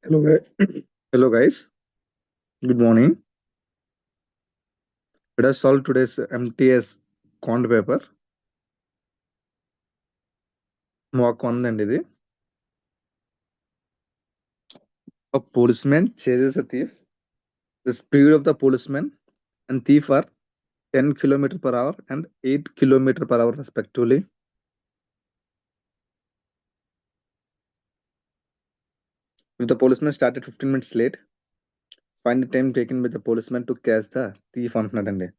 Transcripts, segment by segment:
Hello, hello guys. Good morning. Let us solve today's MTS quant paper. Mock 1 and ఇది. A policeman chases a thief. The speed of the policeman and thief are 10 km per hour and 8 km per hour respectively. If the policeman started 15 minutes late, find the time taken by the policeman to catch the thief అంటున్నాడండి.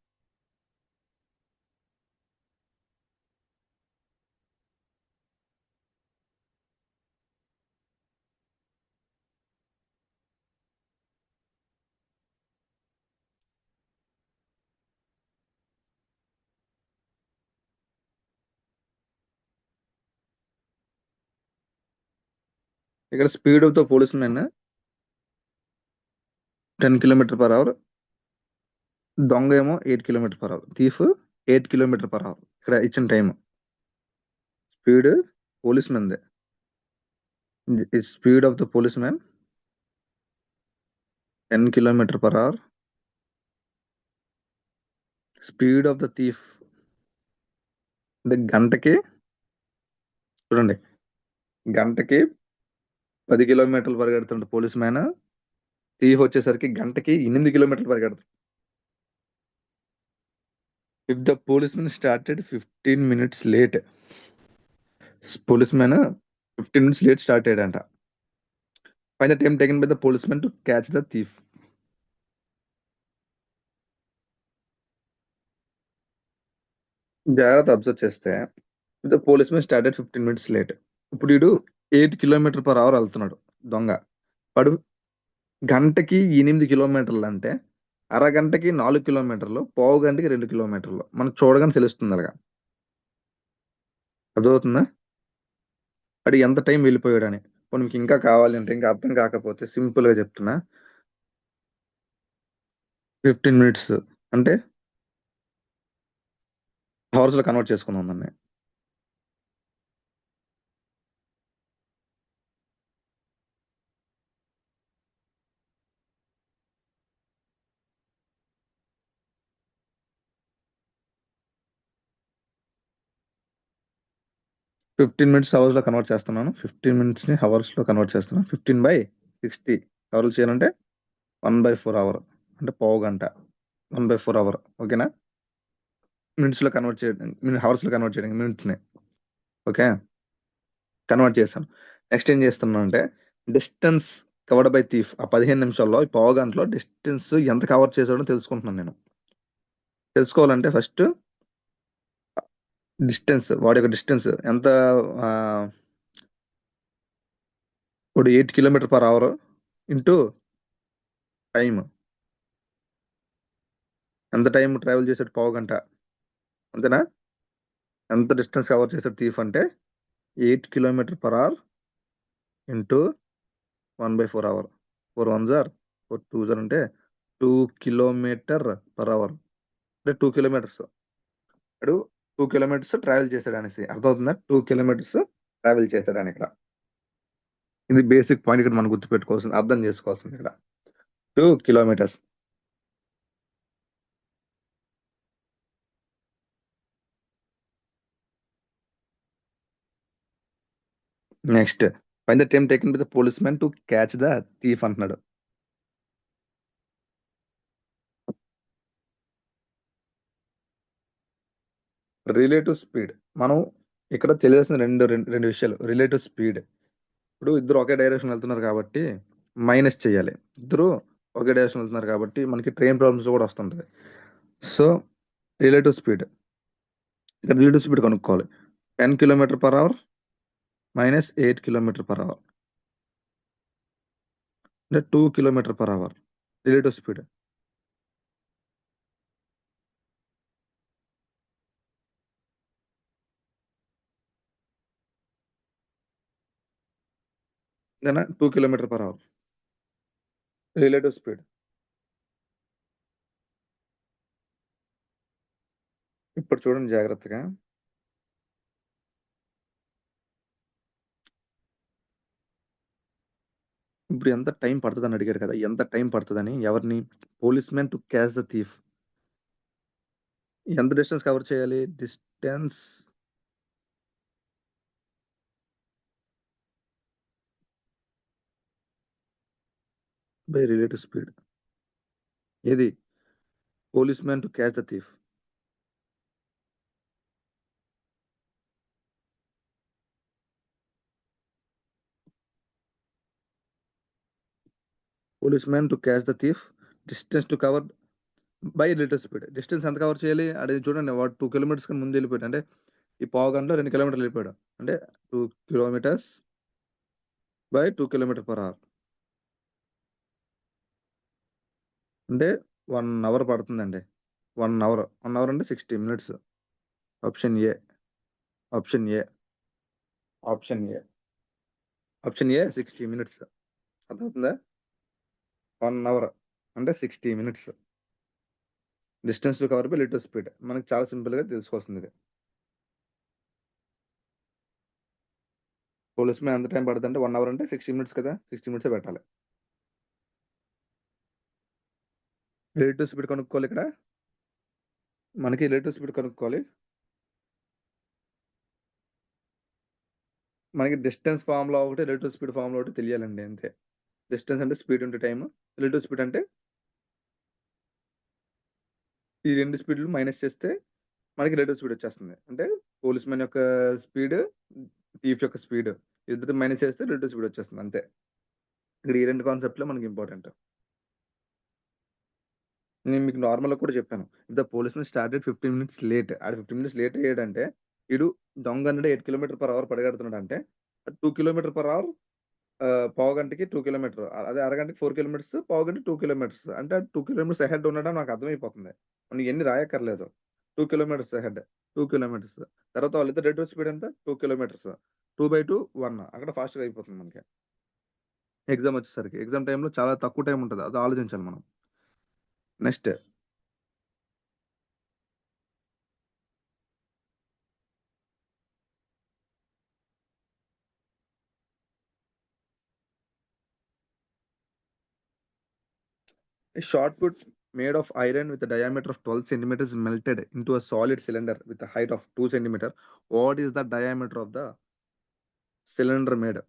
ఇక్కడ speed of the policemen 10 km per hour, దొంగ ఏమో 8 km per hour, thief 8 km per hour. ఇక్కడ ఇచ్చిన time speed policemen they. Speed of the policeman 10 km per hour. Speed of the thief అంటే గంటకి చూడండి, గంటకి 10 కిలోమీటర్లు పరిగెడుతుంటే పోలీస్ మ్యాన్, థీఫ్ వచ్చేసరికి గంటకి 8 కిలోమీటర్లు పరిగెడుతుంది. If the police man started 15 minutes late, police man 15 minutes late start అయ్యాడంట. Find the time taken by the police man to catch the thief. జాగ్రత్త అబ్జర్వ్ చేస్తే the police man started 15 minutes late. ఇప్పుడు వీడు 8 km per hour వెళ్తున్నాడు దొంగ. వాడు గంటకి 8 కిలోమీటర్లు అంటే అరగంటకి 4 కిలోమీటర్లు, పావు గంటకి 2 కిలోమీటర్లు. మనకు చూడగానే తెలుస్తుంది అలాగా. అర్థమవుతుందా? వాడు ఎంత టైం వెళ్ళిపోయాడని. ఇప్పుడు మీకు ఇంకా కావాలి అంటే, ఇంకా అర్థం కాకపోతే సింపుల్ గా చెప్తున్నా. 15 minutes అంటే అవర్స్ లో కన్వర్ట్ చేసుకుందాం దాన్ని. ఫిఫ్టీన్ మినిట్స్ అవర్స్ లో కన్వర్ట్ చేస్తున్నాను. 15 minutes ని అవర్స్ లో కన్వర్ట్ చేస్తున్నాను. 15/60 అవర్లు చేయాలంటే 1/4 అవర్ అంటే పావు గంట. 1/4 అవర్. ఓకేనా? మినిట్స్ లో కన్వర్ట్ చేయడం, అవర్స్ లో కన్వర్ట్ చేయడం, మినిట్స్ ని. ఓకే, కన్వర్ట్ చేశాను. నెక్స్ట్ ఏం చేస్తున్నాను అంటే, డిస్టెన్స్ కవర్డ్ బై థీఫ్. ఆ 15 నిమిషాల్లో, ఈ పావు గంటలో డిస్టెన్స్ ఎంత కవర్ చేశాడో తెలుసుకుంటున్నాను నేను. తెలుసుకోవాలంటే ఫస్ట్ డిస్టెన్స్, వాడి యొక్క డిస్టెన్స్ ఎంత. ఇప్పుడు 8 km per hour into time. ఎంత టైం ట్రావెల్ చేసాడు? పావు గంట. అంతేనా? ఎంత డిస్టెన్స్ కవర్ చేసాడు థీఫ్ అంటే 8 km per hour into 1/4 hour. 4 1s are 4 2s are అంటే 2 km per hour అంటే 2 kilometers. ఇప్పుడు 2 kilometers ట్రావెల్ చేశాడు అనేసి అర్థమవుతుందా? 2 kilometers ట్రావెల్ చేశాడని. ఇక్కడ ఇది బేసిక్ పాయింట్ ఇక్కడ మనం గుర్తుపెట్టుకోవాల్సింది, అర్థం చేసుకోవాల్సింది. ఇక్కడ 2 kilometers. Next find the time taken by the police man to catch the thief అంటున్నాడు. రిలేటివ్ స్పీడ్ మనం ఇక్కడ తెలియాల్సిన రెండు విషయాలు. రిలేటివ్ స్పీడ్, ఇప్పుడు ఇద్దరు ఒకే డైరెక్షన్ వెళ్తున్నారు కాబట్టి మైనస్ చేయాలి. ఇద్దరు ఒకే డైరెక్షన్ వెళ్తున్నారు కాబట్టి మనకి ట్రైన్ ప్రాబ్లమ్స్ కూడా వస్తుంటది. సో రిలేటివ్ స్పీడ్, ఇక్కడ రిలేటివ్ స్పీడ్ కనుక్కోవాలి. 10 km per hour minus 8 km per hour అంటే 2 km per hour relative speed. అంతేనా? 2 km per hour relative speed. ఇప్పుడు చూడండి జాగ్రత్తగా. ఇప్పుడు ఎంత టైం పడతదని అడిగారు కదా! ఎంత టైం పడతదని ఎవరిని? Policemen to catch the thief. ఎంత డిస్టెన్స్ కవర్ చేయాలి? Distance by relative speed. ఏది? Policemen to catch the thief. Policemen to catch the thief. Distance to cover by relative speed. Distance ఎంత కవర్ చేయాలి? అది చూడండి వాడు 2 కిలోమీటర్స్ కన్నా ముందు వెళ్ళిపోయాడు. అంటే ఈ పావు గంటలో 2 కిలోమీటర్లు వెళ్ళిపోయాడు. అంటే 2 kilometres by 2 kilometre per hour. అంటే 1 అవర్ పడుతుందండి. 1 అవర్. 1 అవర్ అంటే 60 minutes. Option A. Option A. Option A. Option A 60 minutes. అర్థమవుతుందా? 1 అవర్ అంటే 60 minutes. Distance to cover by relative speed. మనకు చాలా సింపుల్‌గా తెలుసుకోవాల్సింది ఇది. పోలీస్‌మెన్ ఎంత టైం పడతంటే 1 అవర్ అంటే 60 మినిట్స్ కదా! 60 మినిట్సే పెట్టాలి. రిలేటివ్ స్పీడ్ కనుక్కోవాలి ఇక్కడ. మనకి రిలేటివ్ స్పీడ్ కనుక్కోవాలి. మనకి డిస్టెన్స్ ఫార్ములా ఒకటి, రిలేటివ్ స్పీడ్ ఫార్ములా ఒకటి తెలియాలండి అంతే. డిస్టెన్స్ అంటే speed into time. Relative speed అంటే ఈ 2 స్పీడ్‌లు మైనస్ చేస్తే మనకి రిలేటివ్ స్పీడ్ వచ్చేస్తుంది. అంటే పోలీస్‌మెన్ యొక్క స్పీడ్, థీఫ్ యొక్క స్పీడ్ ఇద్దరిది మైనస్ చేస్తే రిలేటివ్ స్పీడ్ వచ్చేస్తుంది అంతే. ఇక్కడ ఈ 2 కాన్సెప్ట్‌లే మనకి ఇంపార్టెంట్. నేను మీకు నార్మల్‌గా కూడా చెప్పాను. The policemen started 15 minutes late. ఆడు 15 మినిట్స్ లేట్ అయ్యాడంటే, ఈడు దొంగ అన్నాడు 8 కిలోమీటర్ పర్ అవర్ పరిగెడుతున్నాడంటే 2 కిలోమీటర్ పర్ అవర్ పావుగంటకి 2 కిలోమీటర్. అదే అరగంటకి 4 కిలోమీటర్స్, పావుగంటకి 2 కిలోమీటర్స్. అంటే 2 కిలోమీటర్స్ అహెడ్ ఉన్నాడని నాకు అర్థమైపోతుంది. మనం ఇయన్నీ రాయక్కర్లేదు. 2 కిలోమీటర్స్ అహెడ్. 2 కిలోమీటర్స్. తర్వాత వాళ్ళిద్దరి రేట్ ఆఫ్ స్పీడ్ ఎంత? 2 కిలోమీటర్స్. 2/2 1 అక్కడ ఫాస్ట్‌గా అయిపోతుంది మనకి. ఎగ్జామ్ వచ్చేసరికి. ఎగ్జామ్ టైమ్‌లో చాలా తక్కువ టైమ్ ఉంటది. అది ఆలోచించాలి మనం. Next a shot put made of iron with a diameter of 12 centimeters melted into a solid cylinder with a height of 2 centimeter. What is the diameter of the cylinder made?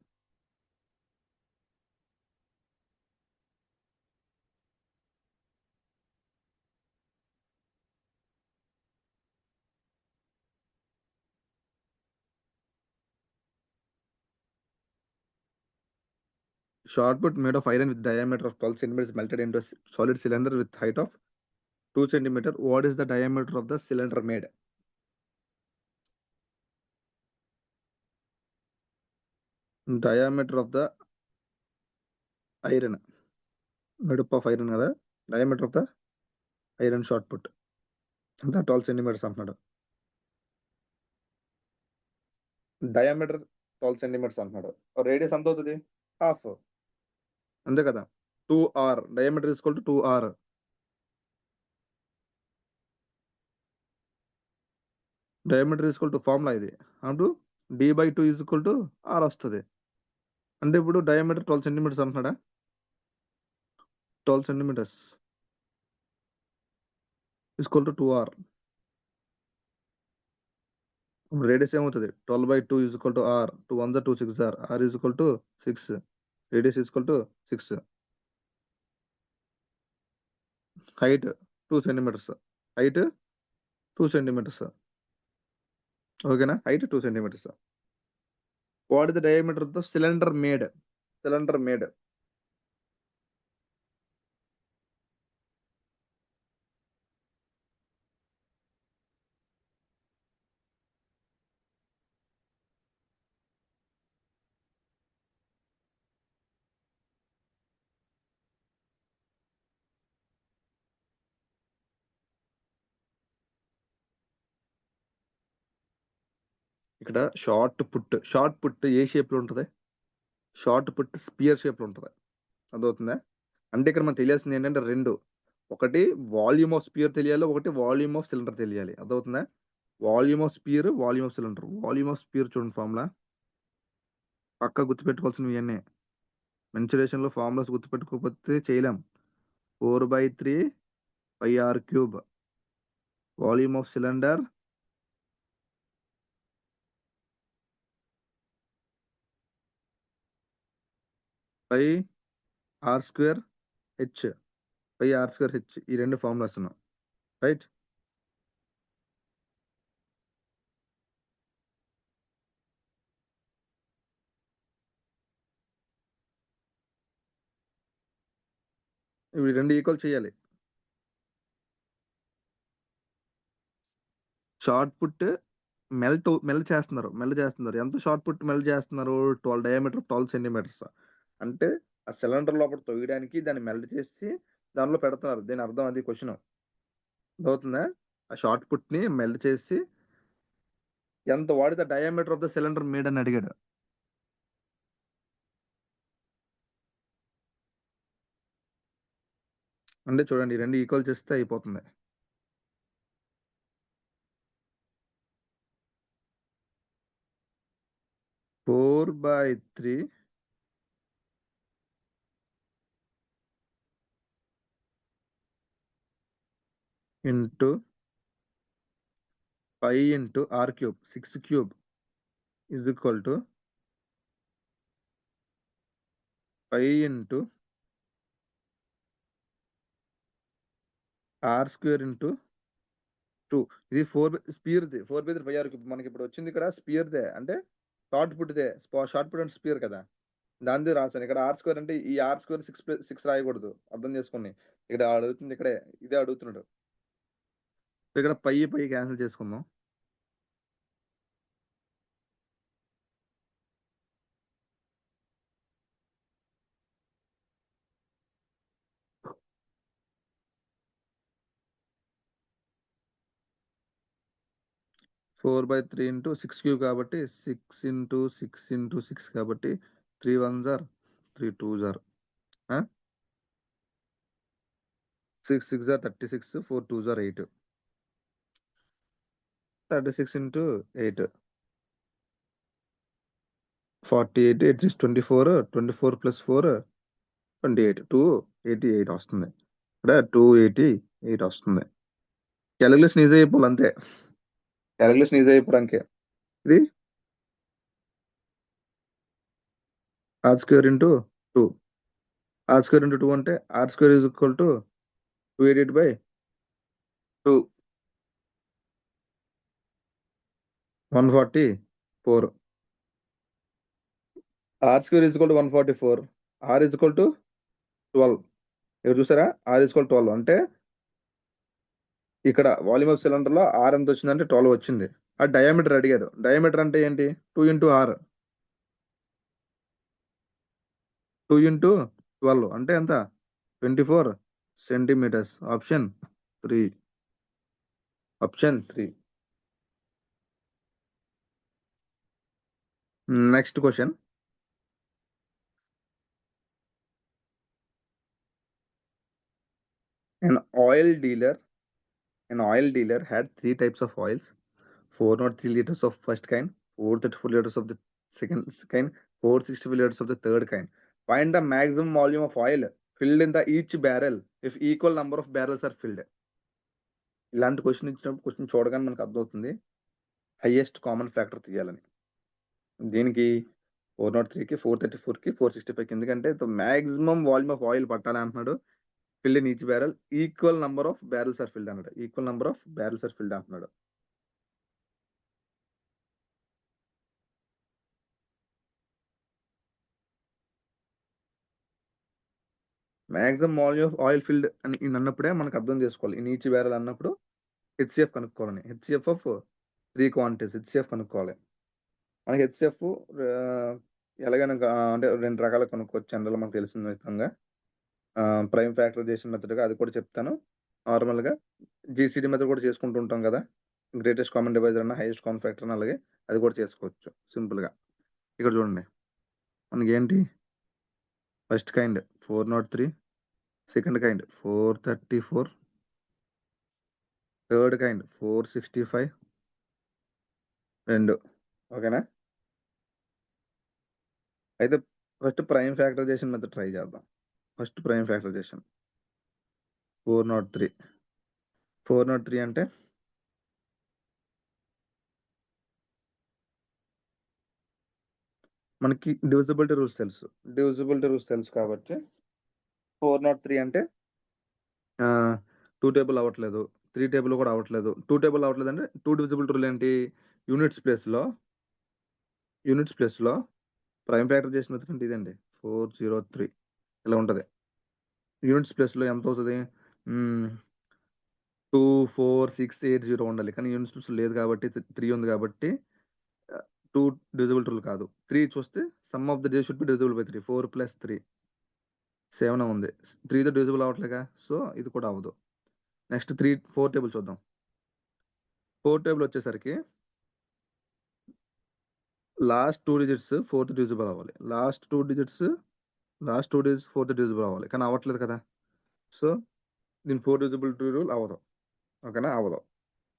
Shot put made of iron with diameter of 12 centimeters melted into a solid cylinder with height of 2 centimeter. What is the diameter of the cylinder made? Diameter of the iron. Made up of iron కదా. Diameter of the iron shot put. అంతా 12 centimeters అంటున్నాడు. Diameter 12 centimetres అంటున్నాడు. Radius ఎంత అవుతది? Half. అంతే కదా! 2r. Diameter is equal to 2r. Diameter is equal to formula ఇది. అంటూ d/2 is equal to r వస్తది. అంటే ఇప్పుడు డయామీటర్ 12 సెంటీమీటర్స్ అంటున్నాడా? 12 centimetres equal to 2r. Radius ఏమవుతది? 12/2 is equal to r. 2 1 2 6 r is equal to 6. Radius is equal to 6. Height 2 centimetres. Height 2 centimetres. ఓకేనా? Height 2 centimetres. What is the diameter of the cylinder made? Cylinder made. ఇక్కడ shot put ఏ షేప్‌లో ఉంటది? Shot put spear షేప్‌లో ఉంటది. అర్థమవుతుందా? అంటే ఇక్కడ మనకు తెలియాల్సింది ఏంటంటే 2. ఒకటి వాల్యూమ్ ఆఫ్ స్పియర్ తెలియాలి. ఒకటి వాల్యూమ్ ఆఫ్ సిలిండర్ తెలియాలి. అర్థమవుతుందా? Volume of sphere, volume of cylinder. Volume of sphere చూడండి ఫార్ములా. పక్కా గుర్తుపెట్టుకోవాల్సినవి ఇయన్నీ. మెన్సురేషన్ లో ఫార్ములాస్ గుర్తుపెట్టుకోకపోతే చేయలేం. 4/3 πr³ volume of cylinder by r² h by r² h ఈ రెండు ఫార్ములాస్ ఉన్నాయి, రైట్. ఇవి రెండు ఈక్వల్ చేయాలి. షార్ట్ పుట్ మెల్ట్ చేస్తున్నారు. ఎంత షార్ట్ పుట్ మెల్ట్ చేస్తున్నారు? 12 డయామీటర్ 12 సెంటీమీటర్స్. అంటే ఆ సిలిండర్ లోపల తొయ్యడానికి దాన్ని మెల్ట్ చేసి దానిలో పెడుతున్నారు. దీని అర్థం అది క్వశ్చన్ అవుతుందా? ఆ షార్ట్ పుట్ ని మెల్ట్ చేసి ఎంత what the diameter of the cylinder made అని అడిగాడు. అంటే చూడండి, ఈ రెండు ఈక్వల్ చేస్తే అయిపోతుంది. Four by three into 5 into r³ 6³ is equal to 5 into r² into 2. ఇది 4 స్పియర్ది. 4/3 πr³ మనకి ఇప్పుడు వచ్చింది ఇక్కడ స్పియర్దే, అంటే షార్ట్ పుట్దే. షార్ట్ పుట్ అంటే స్పియర్ కదా, దానిదే రాశాను. ఇక్కడ r² అంటే ఈ r² 6 రాయకూడదు, అర్థం చేసుకోండి. ఇక్కడ అడుగుతుంది, ఇక్కడే ఇదే అడుగుతున్నాడు. ఇక్కడ పై క్యాన్సిల్ చేసుకుందాం. ఫోర్ బై త్రీ ఇంటూ 6³ కాబట్టి 6 ఇంటూ 6 ఇంటూ 6 కాబట్టి 3 1s are 3 2s are 6 6s are 36, 4 2s are 8. 36 into 8 48, 8 is 24, 24 plus 4 28, 288 వస్తుంది. ఇక్కడ 288 వస్తుంది. క్యాలిక్యులేషన్ ఈజీ అయిపోవాలి అంతే. క్యాలిక్యులేషన్ ఈజీ అయిపోవడానికి ఇది r² ఇంటూ 2. r² ఇంటూ 2 అంటే r² is equal to 288/2 144. r² is equal to 144, r is equal to 12. ఇక్కడ చూసారా, r ఈజ్ ఈక్వల్ 12 అంటే ఇక్కడ వాల్యూమ్ ఆఫ్ సిలిండర్ లో r ఎంత వచ్చిందంటే 12 వచ్చింది. ఆ డయామీటర్ అడిగాడు. డయామీటర్ అంటే ఏంటి? 2 ఇంటూ r, 2 ఇంటూ 12 అంటే ఎంత? 24 centimetres. Option 3. Next question. An oil dealer had 3 types of oils: 403 liters of first kind, 434 liters of the second kind, 465 liters of the third kind. Find the maximum volume of oil filled in the each barrel if equal number of barrels are filled. ఇలాంటి question ఇచ్చినప్పుడు question చూడగానే మనకు అర్థమవుతుంది highest common factor తీయాలని. దీనికి 403కి 434కి 465కి, ఎందుకంటే maximum volume of oil పట్టాలి అంటున్నాడు. Filled in each barrel equal number of barrels are filled అన్నాడు. Equal number of barrels are filled అంటున్నాడు. Maximum volume of oil filled అని అన్నప్పుడే మనకు అర్థం చేసుకోవాలి. ఇన్ ఈచ్ బ్యారల్ అన్నప్పుడు హెచ్సిఎఫ్ కనుక్కోవాలని. హెచ్సిఎఫ్ ఆఫ్ 3 క్వాంటిటీస్ హెచ్సిఎఫ్ కనుక్కోవాలి. మనకి హెచ్సిఎఫ్ ఎలాగైనా అంటే 2 రకాలు కనుక్కోవచ్చు. జనరల్ మనకు తెలిసిన విధంగా ప్రైమ్ ఫ్యాక్టరైజేషన్ మెథడ్గా అది కూడా చెప్తాను. నార్మల్గా జీసీడీ మెథడ్ కూడా చేసుకుంటూ ఉంటాం కదా, గ్రేటెస్ట్ కామన్ డివైజర్ అన్న హైయెస్ట్ కామన్ ఫ్యాక్టర్ అన్న, అలాగే అది కూడా చేసుకోవచ్చు సింపుల్గా. ఇక్కడ చూడండి, మనకి ఏంటి? First kind 403, second kind 434, third kind 465, 2. ఓకేనా? అయితే first prime factorization method try చేద్దాం. First prime factorization 403. 403 అంటే మనకి డివిజిబిలిటీ రూల్స్ తెలుసు కాబట్టి 403 అంటే 2 టేబుల్ అవ్వట్లేదు, 3 టేబుల్ కూడా అవ్వట్లేదు. 2 టేబుల్ అవ్వట్లేదు అంటే 2 డివిజిబిలిటీ రూల్ ఏంటి, యూనిట్స్ ప్లేస్లో ప్రైమ్ ఫ్యాక్టరైజేషన్ మెథడ్ అంటే ఇదండి. 403 ఇలా ఉంటుంది. యూనిట్స్ ప్లేస్లో ఎంత అవుతుంది, 24680 ఉండాలి. కానీ యూనిట్స్ ప్లేస్ లేదు కాబట్టి 3 ఉంది కాబట్టి 2 డివిజిబుల్ రూల్ కాదు. 3 చూస్తే some of the day should be divisible by 3. 4 + 3 7 ఉంది. 3తో డివిజిబుల్ అవ్వట్లేగా, సో ఇది కూడా అవ్వదు. నెక్స్ట్ 4 టేబుల్ చూద్దాం. 4 టేబుల్ వచ్చేసరికి లాస్ట్ 2 డిజిట్స్ 4తో డివిజిబుల్ అవ్వాలి. లాస్ట్ 2 డిజిట్స్ 4తో డివిజిబుల్ అవ్వాలి. కానీ అవ్వట్లేదు కదా, సో దీని 4 డివిజిబిలిటీ రూల్ అవ్వదు. ఓకేనా, అవ్వదు.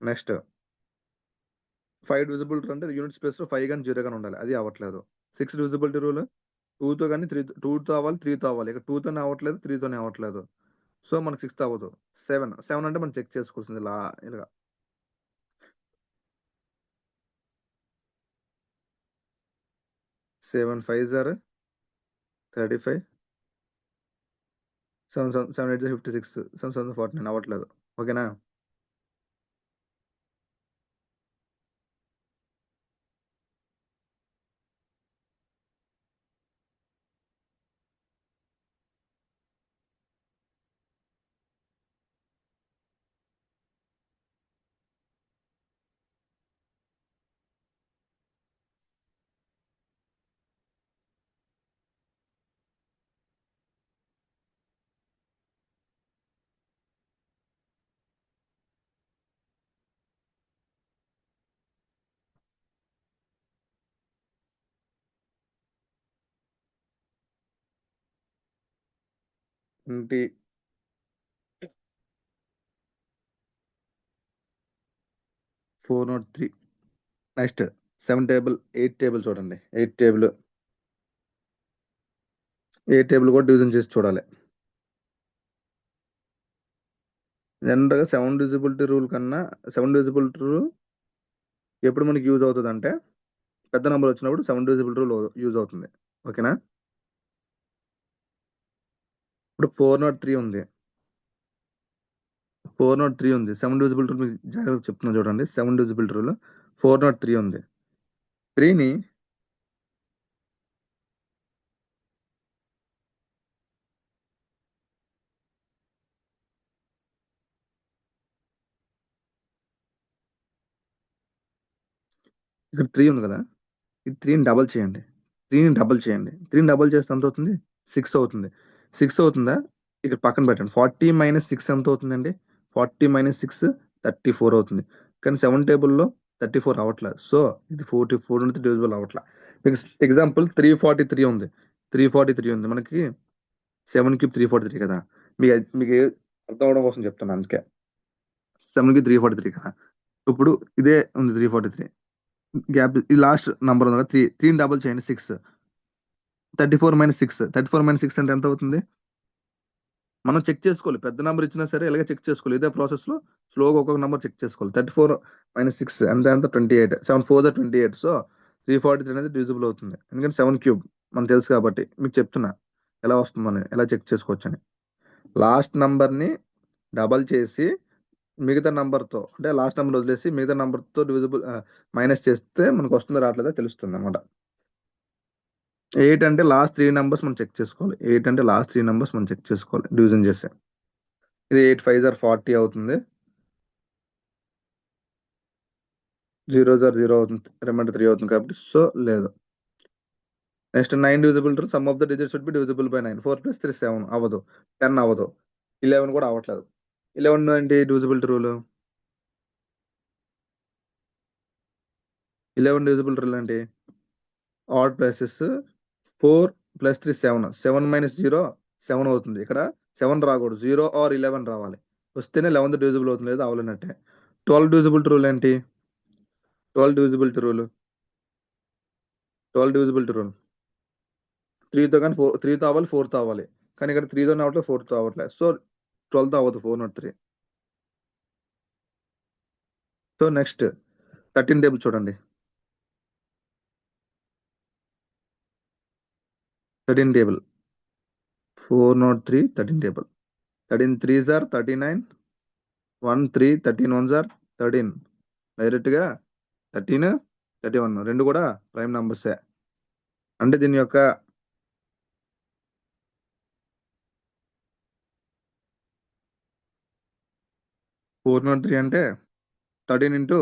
నెక్స్ట్ 5 డివిజిబిలిటీ అంటే యూనిట్స్ ప్లేస్లో 5 కానీ 0 కానీ ఉండాలి. అది అవ్వట్లేదు. 6 డివిజిబిలిటీ రూల్ 2తో కానీ 2తో అవ్వాలి, 3తో అవ్వాలి. ఇక్కడ 2తోనే అవ్వట్లేదు, 3తోనే అవ్వట్లేదు. సో మనకు 6తో అవ్వదు. 7 అంటే మనం చెక్ చేసుకోవాల్సింది ఇలాగా 7 5 35, 7 8 56, 7 7 49 అవ్వట్లేదు. ఓకేనా, ఇంటి 403. నెక్స్ట్ 7 టేబుల్ 8 టేబుల్ చూడండి. 8 టేబుల్ కూడా డివిజన్ చేసి చూడాలి. జనరల్గా 7 డివిజిబిలిటీ రూల్ కన్నా 7 డివిజిబిలిటీ రూల్ ఎప్పుడు మనకి యూజ్ అవుతుంది అంటే పెద్ద నెంబర్ వచ్చినప్పుడు 7 డివిజిబిలిటీ రూల్ యూజ్ అవుతుంది. ఓకేనా, ఇప్పుడు 403 ఉంది. 7 డివిజిబిలిటీ రూల్ మీకు జాగ్రత్తగా చెప్తున్నా చూడండి. 7 డివిజిబిలిటీ రూల్ 403 ఉంది. 3ని ఇక్కడ 3 ఉంది కదా, ఈ 3ని డబల్ చేయండి. 3ని డబల్ చేస్తే ఎంత అవుతుంది, 6 అవుతుంది. 6 అవుతుందా, ఇక్కడ పక్కన పెట్టండి. 40 - 6 ఎంత అవుతుందండి, 40 - 6 34 అవుతుంది. కానీ 7 టేబుల్లో 34 అవ్వట్లేదు. సో ఇది 44 నుంచి డివిజిబుల్ అవ్వట్లేదు. మీకు ఎగ్జాంపుల్ 343 ఉంది. 343 ఉంది మనకి. 7 క్యూబ్ 343 కదా, మీకు అర్థం అవడం కోసం చెప్తున్నాను. అందుకే 7 కి 343 కదా. ఇప్పుడు ఇదే ఉంది 343 గ్యాప్. ఇది లాస్ట్ నంబర్ ఉంది కదా, 3ని డబుల్ చేయండి. 6 34 - 6 అంటే ఎంత అవుతుంది, మనం చెక్ చేసుకోవాలి. పెద్ద నెంబర్ ఇచ్చినా సరే ఇలాగే చెక్ చేసుకోవాలి. ఇదే ప్రాసెస్ లో స్లోగా ఒక్కొక్క నెంబర్ చెక్ చేసుకోవాలి. 34 - 6 ఎంత 28. 7 4 28. సో 343 అనేది డివిజిబుల్ అవుతుంది. ఎందుకంటే 7 క్యూబ్ మనకు తెలుసు కాబట్టి మీకు చెప్తున్నా ఎలా వస్తుందని, ఎలా చెక్ చేసుకోవచ్చు అని. లాస్ట్ నంబర్ని డబల్ చేసి మిగతా నంబర్తో, అంటే లాస్ట్ నెంబర్ వదిలేసి మిగతా నంబర్తో డివిజిబుల్ మైనస్ చేస్తే మనకు వస్తుందో రావట్లేదో తెలుస్తుంది అనమాట. 8 అంటే లాస్ట్ 3 నెంబర్స్ మనం చెక్ చేసుకోవాలి డివిజన్ చేస్తే. ఇది 8 5 40 అవుతుంది. 0 0 అవుతుంది, రిమైండర్ 3 అవుతుంది కాబట్టి సో లేదు. Next 9 divisible to some of the digits should be divisible by 9. 4 + 3 7 అవ్వదు. 10 అవ్వదు. 11 కూడా అవ్వట్లేదు. 11 ఏంటి డివిజిబిలిటీ రూల్, 11 డివిజిబుల్ రూల్ ఏంటి, ఆడ్ ప్లేసెస్ 4 + 3 7. 7 - 0 7 అవుతుంది. ఇక్కడ 7 రాకూడదు, 0 ఆర్ 11 రావాలి. వస్తేనే 11 డివిజిబుల్ అవుతుంది, లేదా అవ్వలేనట్టే. 12 డివిజిబిలిటీ రూల్ ఏంటి, 12 డివిజిబిలిటీ రూల్ 12 డివిజిబిలిటీ రూల్ 3తో కానీ 3తో అవ్వాలి, 4తో అవ్వాలి. కానీ ఇక్కడ 3తో అవ్వట్లేదు, 4తో అవ్వట్లేదు. సో 12తో అవ్వదు 403. సో నెక్స్ట్ 13 టేబుల్ చూడండి. 13 table 403 13 table. 13 3s are 39, 1 3 13 1s are 13. డైరెక్ట్గా 13 31 రెండు కూడా ప్రైమ్ నంబర్సే. అంటే దీని యొక్క 403 అంటే 13 ఇంటూ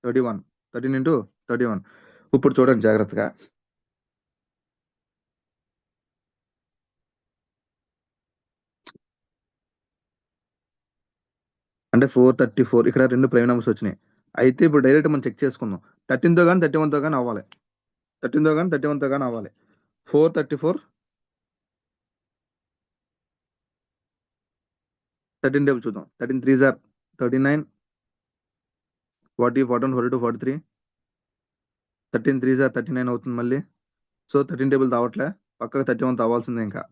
31, 13 ఇంటూ 31. ఇప్పుడు చూడండి జాగ్రత్తగా. అంటే 434 ఇక్కడ రెండు ప్రైమ్ నెంబర్స్ వచ్చినాయి. అయితే ఇప్పుడు డైరెక్ట్ మనం చెక్ చేసుకుందాం. 13తో కానీ 31తో కానీ అవ్వాలి. 13తో కానీ 31తో కానీ అవ్వాలి. 434 13 టేబుల్ చూద్దాం. 13 3s are 39, 40 41 42 43. 13 3s are 39 అవుతుంది మళ్ళీ. సో 13 టేబుల్ తావట్లే, పక్కగా 31 అవ్వాల్సిందే ఇంకా.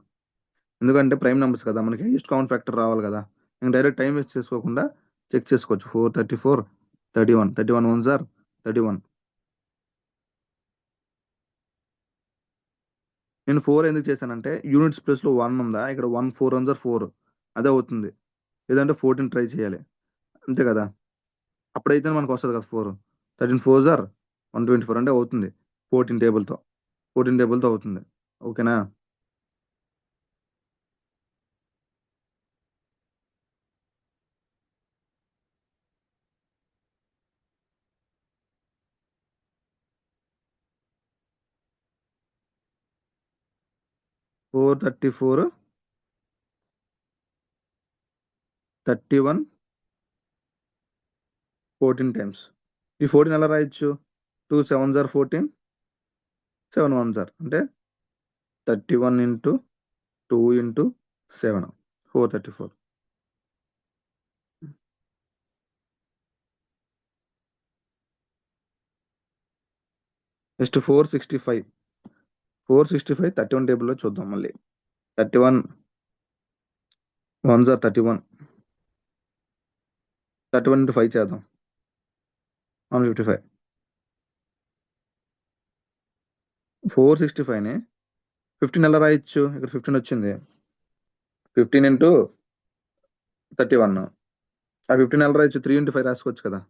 ఎందుకంటే ప్రైమ్ నెంబర్స్ కదా, మనకి హైయెస్ట్ కామన్ ఫ్యాక్టర్ రావాలి కదా. ఇంకా డైరెక్ట్ టైం వేస్ట్ చేసుకోకుండా చెక్ చేసుకోవచ్చు. 434 31 31 1s are 31. నేను 4 ఎందుకు చేశానంటే యూనిట్స్ ప్లేస్లో 1 ఉందా, ఇక్కడ 1 4 1s are 4 అదే అవుతుంది. లేదంటే 14 ట్రై చేయాలి, అంతే కదా. అప్పుడైతే మనకు వస్తుంది కదా 4. 13 4s are 124 అంటే అవుతుంది 14 టేబుల్తో. 14 టేబుల్తో అవుతుంది. ఓకేనా. Four 34 31 14 times. ఈ 14 ఎలా రాయొచ్చు? 2 7s are 14, 7 1s are అంటే 31 ఇంటూ 2 ఇంటూ 7 434. నెక్స్ట్ 465 31 టేబుల్లో చూద్దాం మళ్ళీ. 31 1s are 31, 31 ఇంటూ 5 చేద్దాం, 155. 465ని 15 ఎలా రాయొచ్చు? ఇక్కడ 15 వచ్చింది. 15 ఇంటూ 31, ఆ 15 ఎలా రాయొచ్చు? 3 ఇంటూ 5 రాసుకోవచ్చు కదా.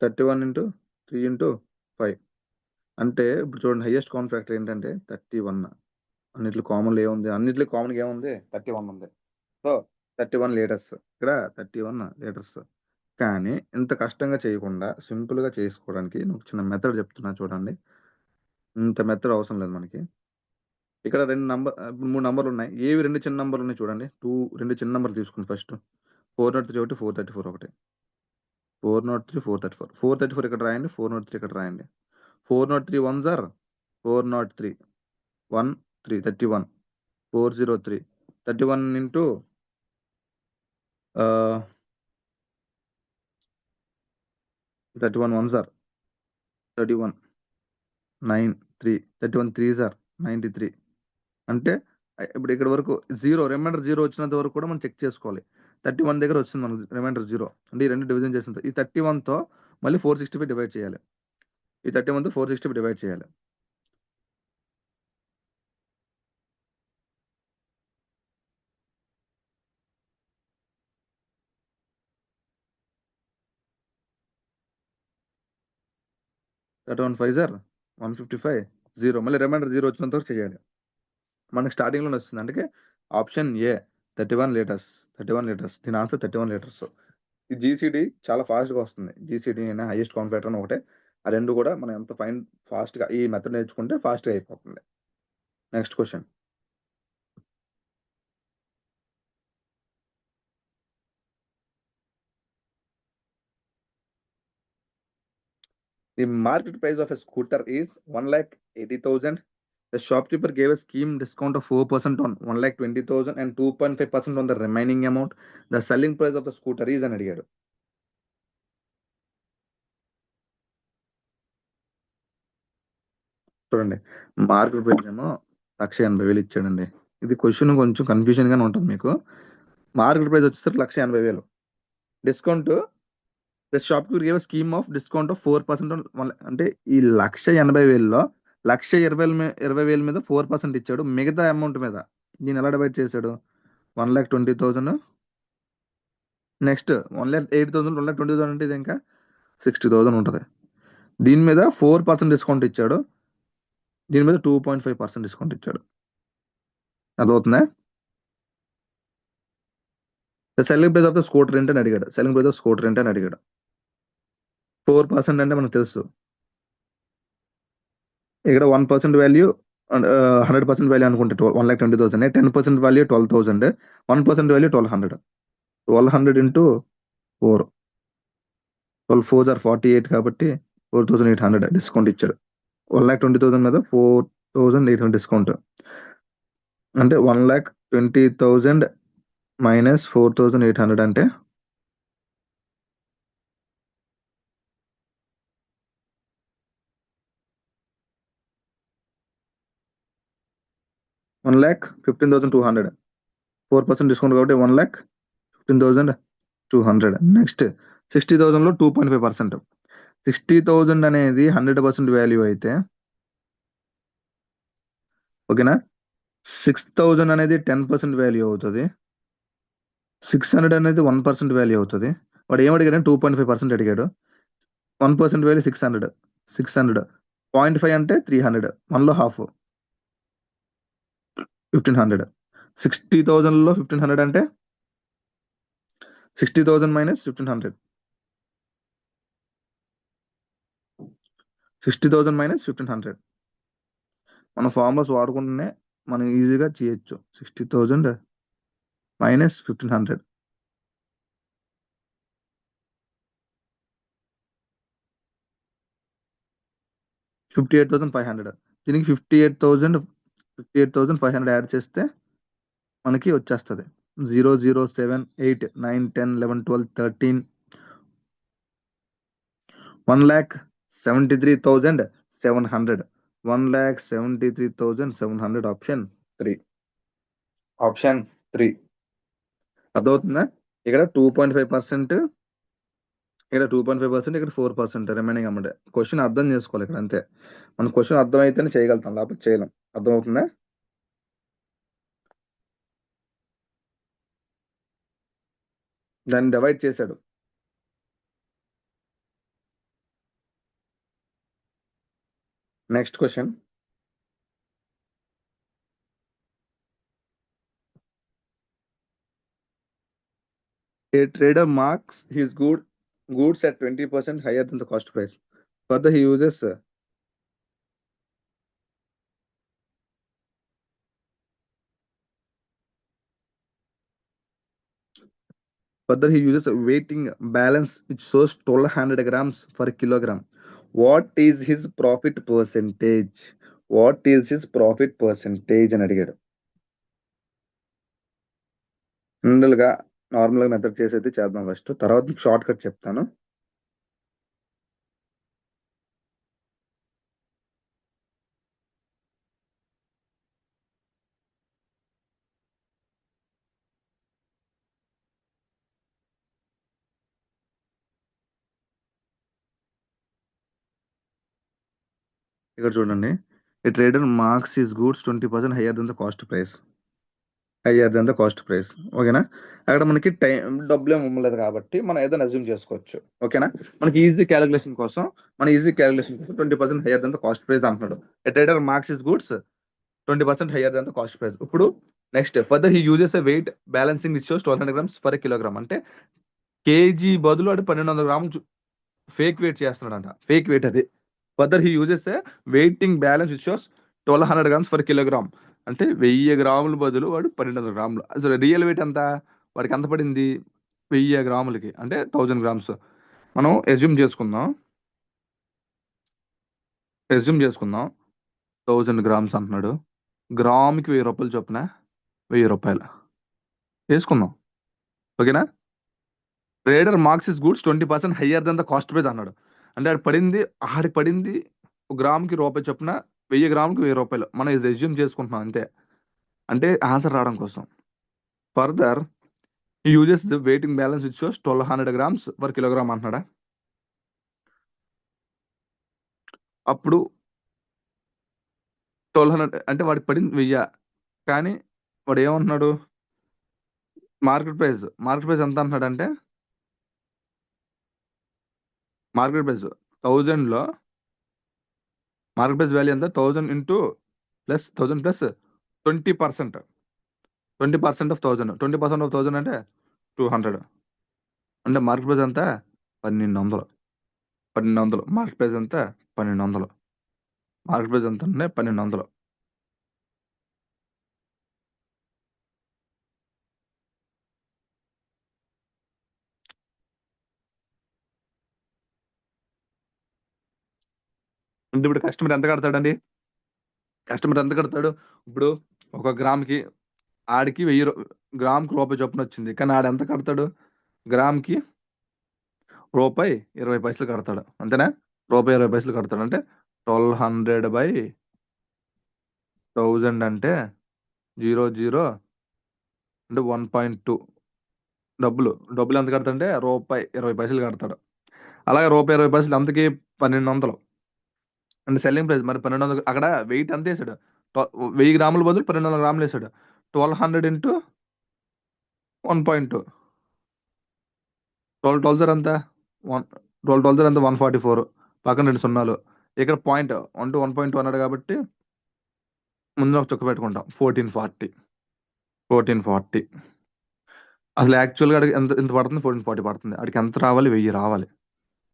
థర్టీ-1 ఇంటూ 3 ఇంటూ 5 అంటే ఇప్పుడు చూడండి, హైయెస్ట్ కామన్ ఫ్యాక్టర్ ఏంటంటే 31. అన్నిట్లో కామన్లో ఏముంది? అన్నిట్లో కామన్గా ఏముంది? 31 ఉంది. సో 31 లీటర్స్, ఇక్కడ 31 లీటర్స్. కానీ ఇంత కష్టంగా చేయకుండా సింపుల్గా చేసుకోవడానికి నేను ఒక చిన్న మెథడ్ చెప్తున్నా చూడండి. ఇంత మెథడ్ అవసరం లేదు మనకి. ఇక్కడ 3 నంబర్లు ఉన్నాయి. ఏవి 2 చిన్న నంబర్లు ఉన్నాయి చూడండి. 2 చిన్న నంబర్లు తీసుకోండి. ఫస్ట్ 403 ఒకటి, 434 ఒకటి. 403 434 434 ఇక్కడ రాయండి, 403 ఇక్కడ రాయండి. 403 1s are 403 1 3 31 403 31 into 31 1s are 31 9 3 31 3s are 93. అంటే ఇప్పుడు ఇక్కడ వరకు 0 రిమైండర్ 0 వచ్చినంత వరకు కూడా మనం చెక్ చేసుకోవాలి. 31 దగ్గర వచ్చింది మనకు రిమైండర్ 0 అంటే ఈ 2 డివిజన్ చేసిన ఈ 31తో మళ్ళీ 465 డివైడ్ చేయాలి. ఈ 31తో 465 డివైడ్ చేయాలి. దట్ 1 5s are 155 0 మళ్ళీ రిమైండర్ 0 వచ్చినంత వరకు చేయాలి. మనకి స్టార్టింగ్లోనే వస్తుంది. అందుకే ఆప్షన్ ఏ 31 లీటర్స్. 31 లీటర్స్ దీని ఆన్సర్ 31 లీటర్స్. ఈ జీసీడీ చాలా ఫాస్ట్గా వస్తుంది. జీసీడీ అయినా హైయెస్ట్ కామన్ ఫ్యాక్టర్ అని ఒకటే. ఆ రెండు కూడా మనం ఎంత ఫాస్ట్గా ఈ మెథడ్ నేర్చుకుంటే ఫాస్ట్గా అయిపోతుంది. Next question. The market price of a scooter is 1,80,000. The shopkeeper gave a scheme discount of 4% on 1,20,000 and 2.5% on the remaining amount. The selling price of the scooter is అని అడిగాడు. చూడండి, మార్కెట్ ప్రైస్ ఏమో 1,80,000 ఇచ్చాడండి. ఇది question కొంచెం confusion గానే ఉంటుంది మీకు. మార్కెట్ ప్రైస్ వచ్చేసరికి 1,80,000. Discount, the shop give a scheme of discount of 4% అంటే ఈ 1,80,000లో 1,20,000 మీద 4% ఇచ్చాడు. మిగతా అమౌంట్ మీద దీన్ని ఎలా డివైడ్ చేశాడు? 1,20,000 నెక్స్ట్ 1,08,000 1,20,000 అంటే ఇది ఇంకా 60,000 ఉంటుంది. దీని మీద 4% డిస్కౌంట్ ఇచ్చాడు. దీని మీద 2.5% డిస్కౌంట్ ఇచ్చాడు. అర్థమవుతుందా? Selling price of the scooter rent అని అడిగాడు. Selling price of scooter rent అని అడిగాడు. 4% అంటే మనకు తెలుసు. ఇక్కడ 1% వాల్యూ 100% వాల్యూ అనుకుంటే 1,20,000, 10% వాల్యూ 12,000, 1% వాల్యూ 1,200. 1,200 ఇంటూ 4, 12 4 ఆర్ 48 కాబట్టి 4,800 డిస్కౌంట్ ఇచ్చాడు. 1,20,000 మీద 4,800 డిస్కౌంట్ అంటే 1,20,000 మైనస్ 4,800 అంటే 1,15,200. 4% డిస్కౌంట్ కాబట్టి 1,15,200. నెక్స్ట్ 60,000లో 2.5%. 60,000 అనేది 100% వాల్యూ అయితే ఓకేనా, 6,000 అనేది 10% వాల్యూ అవుతుంది. 600 అనేది 1% వాల్యూ అవుతుంది. వాడు ఏం అడిగాడు? 2.5% అడిగాడు. 1% వాల్యూ 600. 0.5 అంటే 300. 1లో హాఫ్ 1,500. 60,000లో 1,500 అంటే 60,000 మైనస్ 1,500. 60,000 మైనస్ 1,500. మన ఫార్ములాస్ వాడుకుంటూనే మనం ఈజీగా చేయొచ్చు. 60,000 మైనస్ 1,500. 58,500. దీనికి 58,500 యాడ్ చేస్తే మనకి వచ్చేస్తుంది 0 0 7 8 9 10 11 12 13 1,73,700. 1,73,700 ఆప్షన్ 3. ఆప్షన్ 3 అర్థమవుతుందా? ఇక్కడ 2.5%, ఇక్కడ 2.5%, ఇక్కడ 4% రిమైనింగ్ అమౌంట్. క్వశ్చన్ అర్థం చేసుకోవాలి ఇక్కడ అంతే. మన క్వశ్చన్ అర్థం అయితేనే చేయగలుగుతాం, లేకపోతే చేయలేం. అర్థమవుతుందా? దాన్ని డివైడ్ చేశాడు. Next question, a trader marks his goods at 20% higher than the cost price. Further he uses a weighting balance which shows 1,200 grams per kilogram. What is his profit percentage? What is his profit percentage అని అడిగాడు. సింపుల్గా నార్మల్గా method చేసేది చేద్దాం first, తర్వాత short cut చెప్తాను. ఇక్కడ చూడండి, ఈ trader marks his goods 20% higher than the cost price. ఓకేనా? అక్కడ మనకి టైం డబ్బులు ఏమి ఇవ్వలేదు కాబట్టి మనం ఏదైనా అజ్యూమ్ చేసుకోవచ్చు. ఓకేనా? మనకి ఈజీ క్యాలిక్యులేషన్ కోసం 20% higher than the cost price అంటున్నాడు. A trader marks his goods 20% higher than the cost price. ఇప్పుడు next further he uses a weight balancing which shows 1,200 grams for kilogram. అంటే కేజీ బదులు అంటే 1,200 గ్రాములు ఫేక్ వెయిట్ చేస్తున్నాడంట. Fake weight అది. Further he uses a weighting balance which shows 1,200 grams for kilogram. అంటే 1000 గ్రాముల బదులు వాడు 1,200 గ్రాములు. అసలు రియల్ వెయిట్ ఎంత? వాడికి ఎంత పడింది? 1000 గ్రాములకి అంటే 1000 grams. మనం ఎజ్యూమ్ చేసుకుందాం 1000 grams అంటున్నాడు. గ్రాముకి 1000 రూపాయలు చొప్పున 1000 రూపాయలు వేసుకుందాం. ఓకేనా? Trader marks his goods 20% higher than the cost price అన్నాడు. అంటే ఆడికి పడింది గ్రాముకి రూపాయి చొప్పున 1000 గ్రాములకు 1000 రూపాయలు. మనం ఇది రెజ్యూమ్ చేసుకుంటున్నాం అంతే. అంటే ఆన్సర్ రావడం కోసం. Further he uses the weighting balance which shows 1200 grams per kilogram అంటున్నాడా? అప్పుడు 1200 అంటే వాడికి పడింది 1000. కానీ వాడు ఏమంటున్నాడు? మార్కెట్ ప్రైస్ ఎంత అంటున్నాడంటే మార్కెట్ ప్రైస్ 1000లో మార్కెట్ ప్రైస్ వాల్యూ ఎంత? 1000 into plus 1000 plus 20%. 20% of 1000. 20% of 1000 అంటే 200. అంటే మార్కెట్ ప్రైస్ ఎంత? 1200. 1200. మార్కెట్ ప్రైస్ ఎంత? 1200. మార్కెట్ ప్రైస్ ఎంత అంటే 1200. అంటే ఇప్పుడు కస్టమర్ ఎంత కడతాడండి? కస్టమర్ ఎంత కడతాడు? ఇప్పుడు ఒక గ్రామ్‌కి ఆడికి 1000 గ్రామ్‌కి రూపాయి చొప్పున వచ్చింది. కానీ ఆడు ఎంత కడతాడు? గ్రామ్‌కి రూపాయి 20 పైసలు కడతాడు. అంతేనా? రూపాయి 20 పైసలు కడతాడు. అంటే 1200/1000 అంటే 00 అంటే 1.2 డబ్బులు ఎంత కడతాడంటే రూపాయి 20 పైసలు కడతాడు. అలాగే రూపాయి 20 పైసలు ఎంతకి? 1200. అంటే సెల్లింగ్ ప్రైస్. మరి 1200 అక్కడ వెయిట్ ఎంత ఏసాడు? 1000 గ్రాముల బదులు 1200 గ్రాములు ఏసాడు. 1200 ఇంటూ 1.2. 12 12 ఎంత? 12 12 ఎంత? 144. పక్కన 2 సున్నాలు. ఇక్కడ పాయింట్ 1-1.2 అన్నాడు కాబట్టి ముందు ఒక చుక్క పెట్టుకుంటాం. 1440. 1440. అసలు యాక్చువల్‌గా ఆడికి ఎంత పడుతుంది? 1440 పడుతుంది. ఆడికి ఎంత రావాలి? 1000 రావాలి.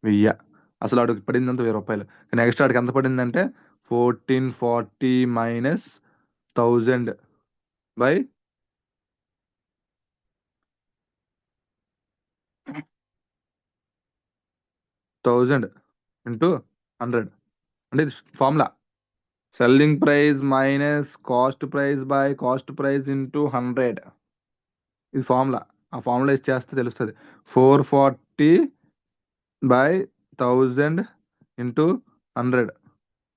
1000. అసలు ఆడికి పడిందంతా రూ. 1000. నెక్స్ట్ ఆడికి ఎంత పడిందంటే 1440 మైనస్ 1000 బై 1000 ఇంటూ 100. అంటే ఇది formula. Selling price minus cost price by cost price into 100. ఇది ఫార్ములా. ఆ ఫార్ములా యూజ్ చేస్తే తెలుస్తది. 440/1000 ఇంటూ 100.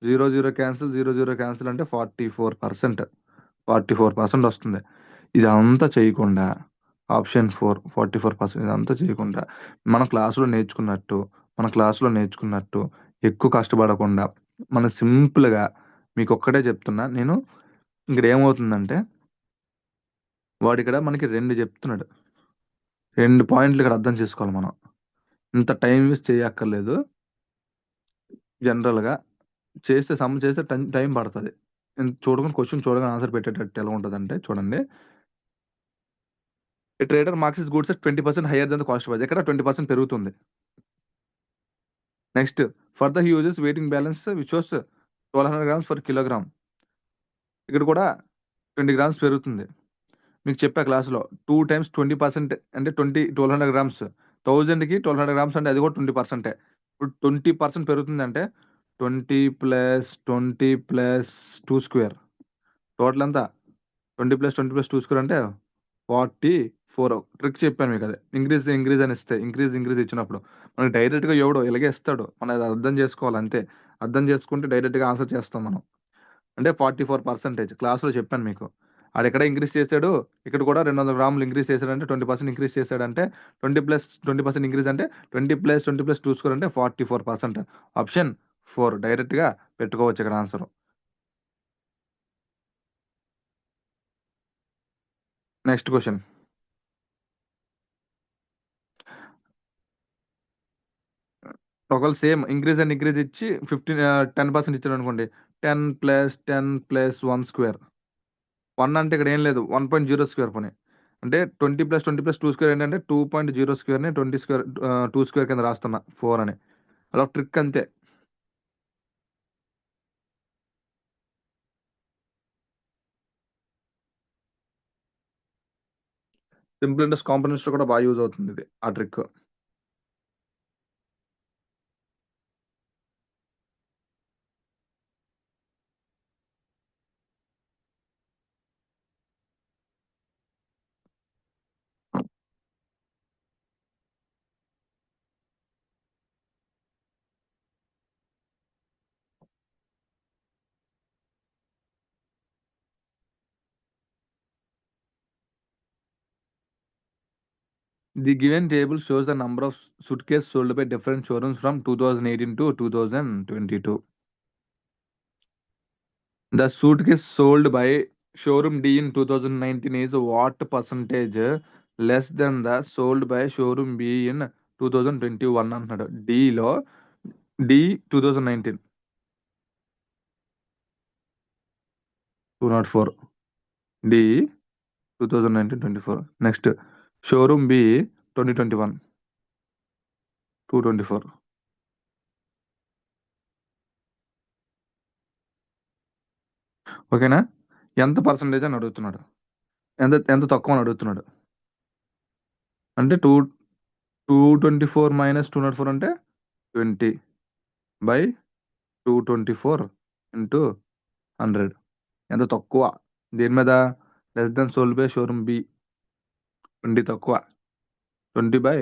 00 క్యాన్సిల్, 00 క్యాన్సిల్ అంటే 44%. 44% వస్తుంది. ఇదంతా చేయకుండా ఆప్షన్ 4 44% ఇదంతా చేయకుండా మన క్లాస్‌లో నేర్చుకున్నట్టు ఎక్కువ కష్టపడకుండా మనం సింపుల్‌గా మీకొక్కటే చెప్తున్నా నేను. ఇక్కడ ఏమవుతుందంటే వాడిక్కడ మనకి 2 చెప్తున్నాడు. 2 పాయింట్లు ఇక్కడ అర్థం చేసుకోవాలి మనం. ఇంత టైం వేస్ట్ చేయక్కర్లేదు. జనరల్‌గా సమ్ చేస్తే టైం పడతది. క్వెషన్ చూడగానే ఆన్సర్ పెట్టేటట్టు ఎలా ఉంటదంటే చూడండి. ఏ trader marks his goods at 20% hire than the cost price. ఇక్కడ 20% పెరుగుతుంది. Next further he uses waiting balance which shows 1200 grams per kilogram. ఇక్కడ కూడా 20 గ్రామ్స్ పెరుగుతుంది. మీకు చెప్పా క్లాస్‌లో 2 టైమ్స్ 20% అంటే 1200 గ్రామ్స్. 1000కి 1200 గ్రామ్స్ అంటే అది కూడా 20%. ఇప్పుడు 20% పెరుగుతుందంటే 20 + 20 + 2 స్క్వేర్ టోటల్ ఎంత? 20 + 20 + 2 స్క్వేర్ అంటే 44. ట్రిక్ చెప్పాను మీకది. ఇంక్రీజ్ అని ఇస్తే ఇంక్రీజ్ ఇచ్చినప్పుడు మనకి డైరెక్ట్‌గా ఎవడో ఇలాగే ఇస్తాడు. మనం అది అర్థం చేసుకోవాలి అంతే. అర్థం చేసుకుంటే డైరెక్ట్‌గా ఆన్సర్ చేస్తాం మనం. అంటే 44% క్లాస్‌లో చెప్పాను మీకు. ఆడెక్కడ ఇంక్రీజ్ చేసాడు. ఇక్కడ కూడా 200 గ్రాములు ఇంక్రీజ్ చేసాడంటే 20% ఇంక్రీజ్ చేసాడంటే 20 + 20% ఇంక్రీజ్ అంటే 20 + 20 + 2 స్క్వేర్ అంటే 44%. ఆప్షన్ 4 డైరెక్ట్‌గా పెట్టుకోవచ్చు ఇక్కడ ఆన్సరు. Next question. ఒకవేళ సేమ్ ఇంక్రీజ్ ఇచ్చి 10% ఇచ్చాడనుకోండి. 10 + 10 + 1 స్క్వేర్. 1 అంటే ఇక్కడ ఏం లేదు. 1.0 స్క్వేర్ పోనీ. అంటే 20 + 20 + 2 స్క్వేర్ ఏంటంటే 2.0 స్క్వేర్‌ని 2 స్క్వేర్ కింద రాస్తున్నా 4 అని. అదొక ట్రిక్ అంతే. సింపుల్ ఇంట్రెస్ట్ కాంపోనెంట్స్‌లో కూడా బాగా యూజ్ అవుతుంది ఇది. ఆ trick. The given table shows the number of suitcases sold by different showrooms from 2018 to 2022. The suitcase sold by showroom D in 2019 is what percentage less than the sold by showroom B in 2021 అన్నాడు. Dలో D 2019 204, D 2019-24. Next, showroom B 2021 224. ఓకేనా? ఎంత percentage అని అడుగుతున్నాడు, ఎంత ఎంత తక్కువ అని అడుగుతున్నాడు. అంటే 224 మైనస్ 204 అంటే 20 బై 224 ఇంటూ 100. ఎంత తక్కువ దేని మీద? Less than sold by showroom B. 20 తక్కువ, 20 by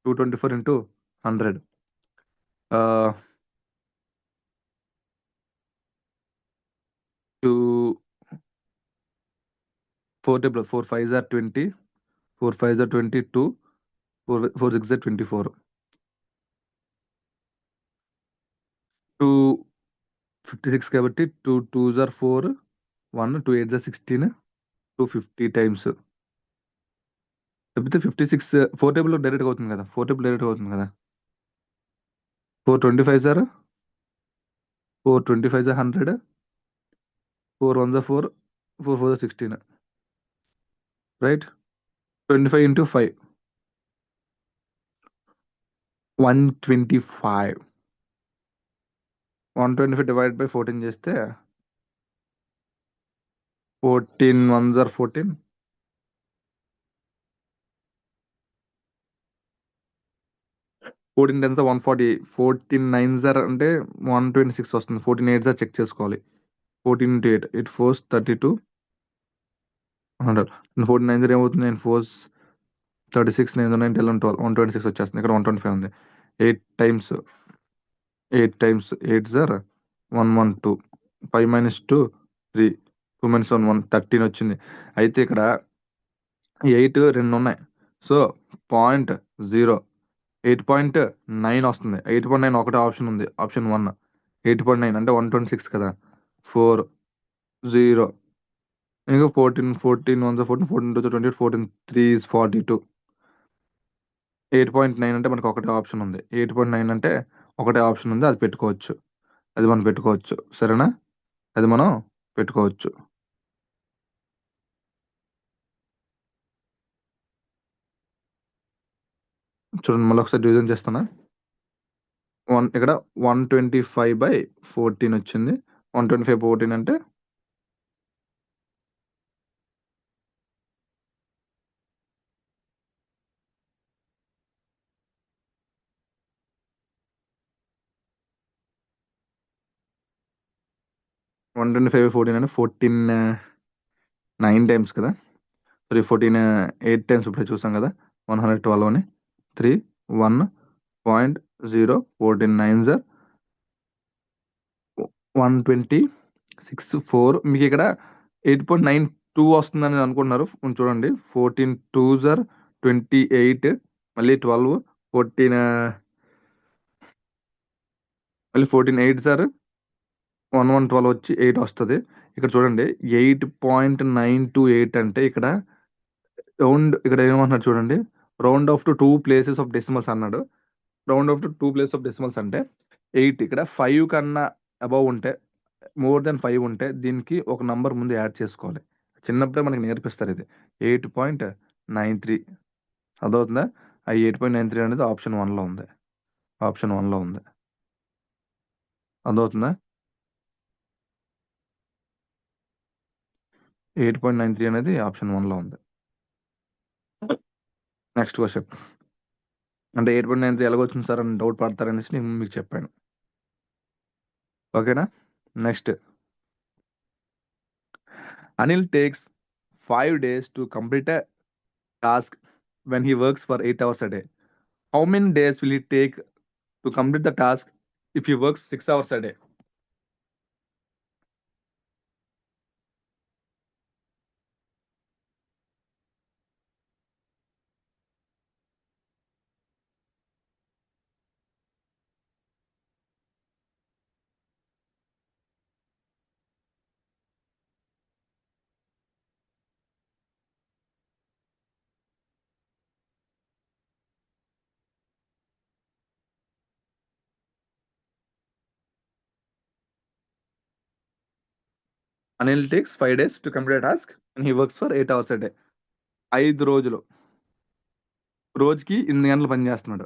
224 into 100. 4 table 4 5 are 20, 4 5 are 22, 4 6 are 24, 256 కాబట్టి 2 2s are 4, 1 2 8s are 16, 250 times లేకపోతే 56. 4 టేబుల్ డైరెక్ట్ అవుతుంది కదా, 4 టేబుల్ డైరెక్ట్ అవుతుంది కదా. 425 sir 425 100, 4 1s 4, 4 4 16, right. 25 into 5 125. 125 divide by 14 చేస్తే 14 1s are 14, 14 10s 140, 14 9s are అంటే 126 వస్తుంది. 14 8s ఆర్ చెక్ చేసుకోవాలి. 14 ఇంటూ 8 8 4 32 100. 14 9s ఏమవుతుంది? 9 4 36 9 9 11 12 126 వచ్చేస్తుంది. ఇక్కడ 125 ఉంది. 8 times 8 times 8 sir 112, 5 minus 2 3, 2 minus 1 1 13 వచ్చింది. అయితే ఇక్కడ 8 రెండు ఉన్నాయి, సో 0.0 8.9 వస్తుంది. 8.9 ఒకటే ఆప్షన్ ఉంది, ఆప్షన్ 1. 8.9 అంటే 126 కదా. 4 0 ఇంకా 14 14 1 14 14 2 28 14 3 is 42. 8.9 అంటే మనకు ఒకటే ఆప్షన్ ఉంది. 8.9 అంటే ఒకటే ఆప్షన్ ఉంది, అది పెట్టుకోవచ్చు. అది మనం పెట్టుకోవచ్చు, సరేనా? అది మనం పెట్టుకోవచ్చు. చూడండి మళ్ళీ ఒకసారి డివిజన్ చేస్తానా. ఇక్కడ 125/14 వచ్చింది. 125/14 అంటే 125/14 అంటే 14 9 టైమ్స్ కదా. 14 8 టైమ్స్ ఇప్పుడే చూసాం కదా. 112 అని 3 1.0 14 9s 126 4. మీకు ఇక్కడ 8.92 వస్తుందని అనుకుంటున్నారు. చూడండి 14 2s 28, మళ్ళీ 12 14 మళ్ళీ 14 8s 1112 వచ్చి 8 వస్తుంది. ఇక్కడ చూడండి 8.928 అంటే ఇక్కడ ఇక్కడ ఏమంటున్నాడు చూడండి, round off to 2 places of decimals అన్నాడు. Round off to 2 places of decimals అంటే 8. ఇక్కడ 5 కన్నా అబౌవ్ ఉంటే, మోర్ దెన్ 5 ఉంటే దీనికి ఒక నంబర్ ముందు యాడ్ చేసుకోవాలి. చిన్నప్పుడే మనకి నేర్పిస్తారు ఇది. 8.93 అదవుతుందా? ఆ 8.93 అనేది ఆప్షన్ 1లో ఉంది. ఆప్షన్ 1లో ఉంది, అదవుతుందా? 8.93 అనేది ఆప్షన్ 1లో ఉంది. Next question. అంటే 8.93 ఎలాగొచ్చింది సార్ అని డౌట్ పడతారనేసి నేను మీకు చెప్పాను. ఓకేనా? Next, Anil takes 5 days to complete a task when he works for 8 hours a day. How many days will he take to complete the task if he works 6 hours a day? Anil takes 5 days to complete task and he works for 8 hours a day. 5 రోజులు, రోజుకి 8 గంటలు పని చేస్తున్నాడు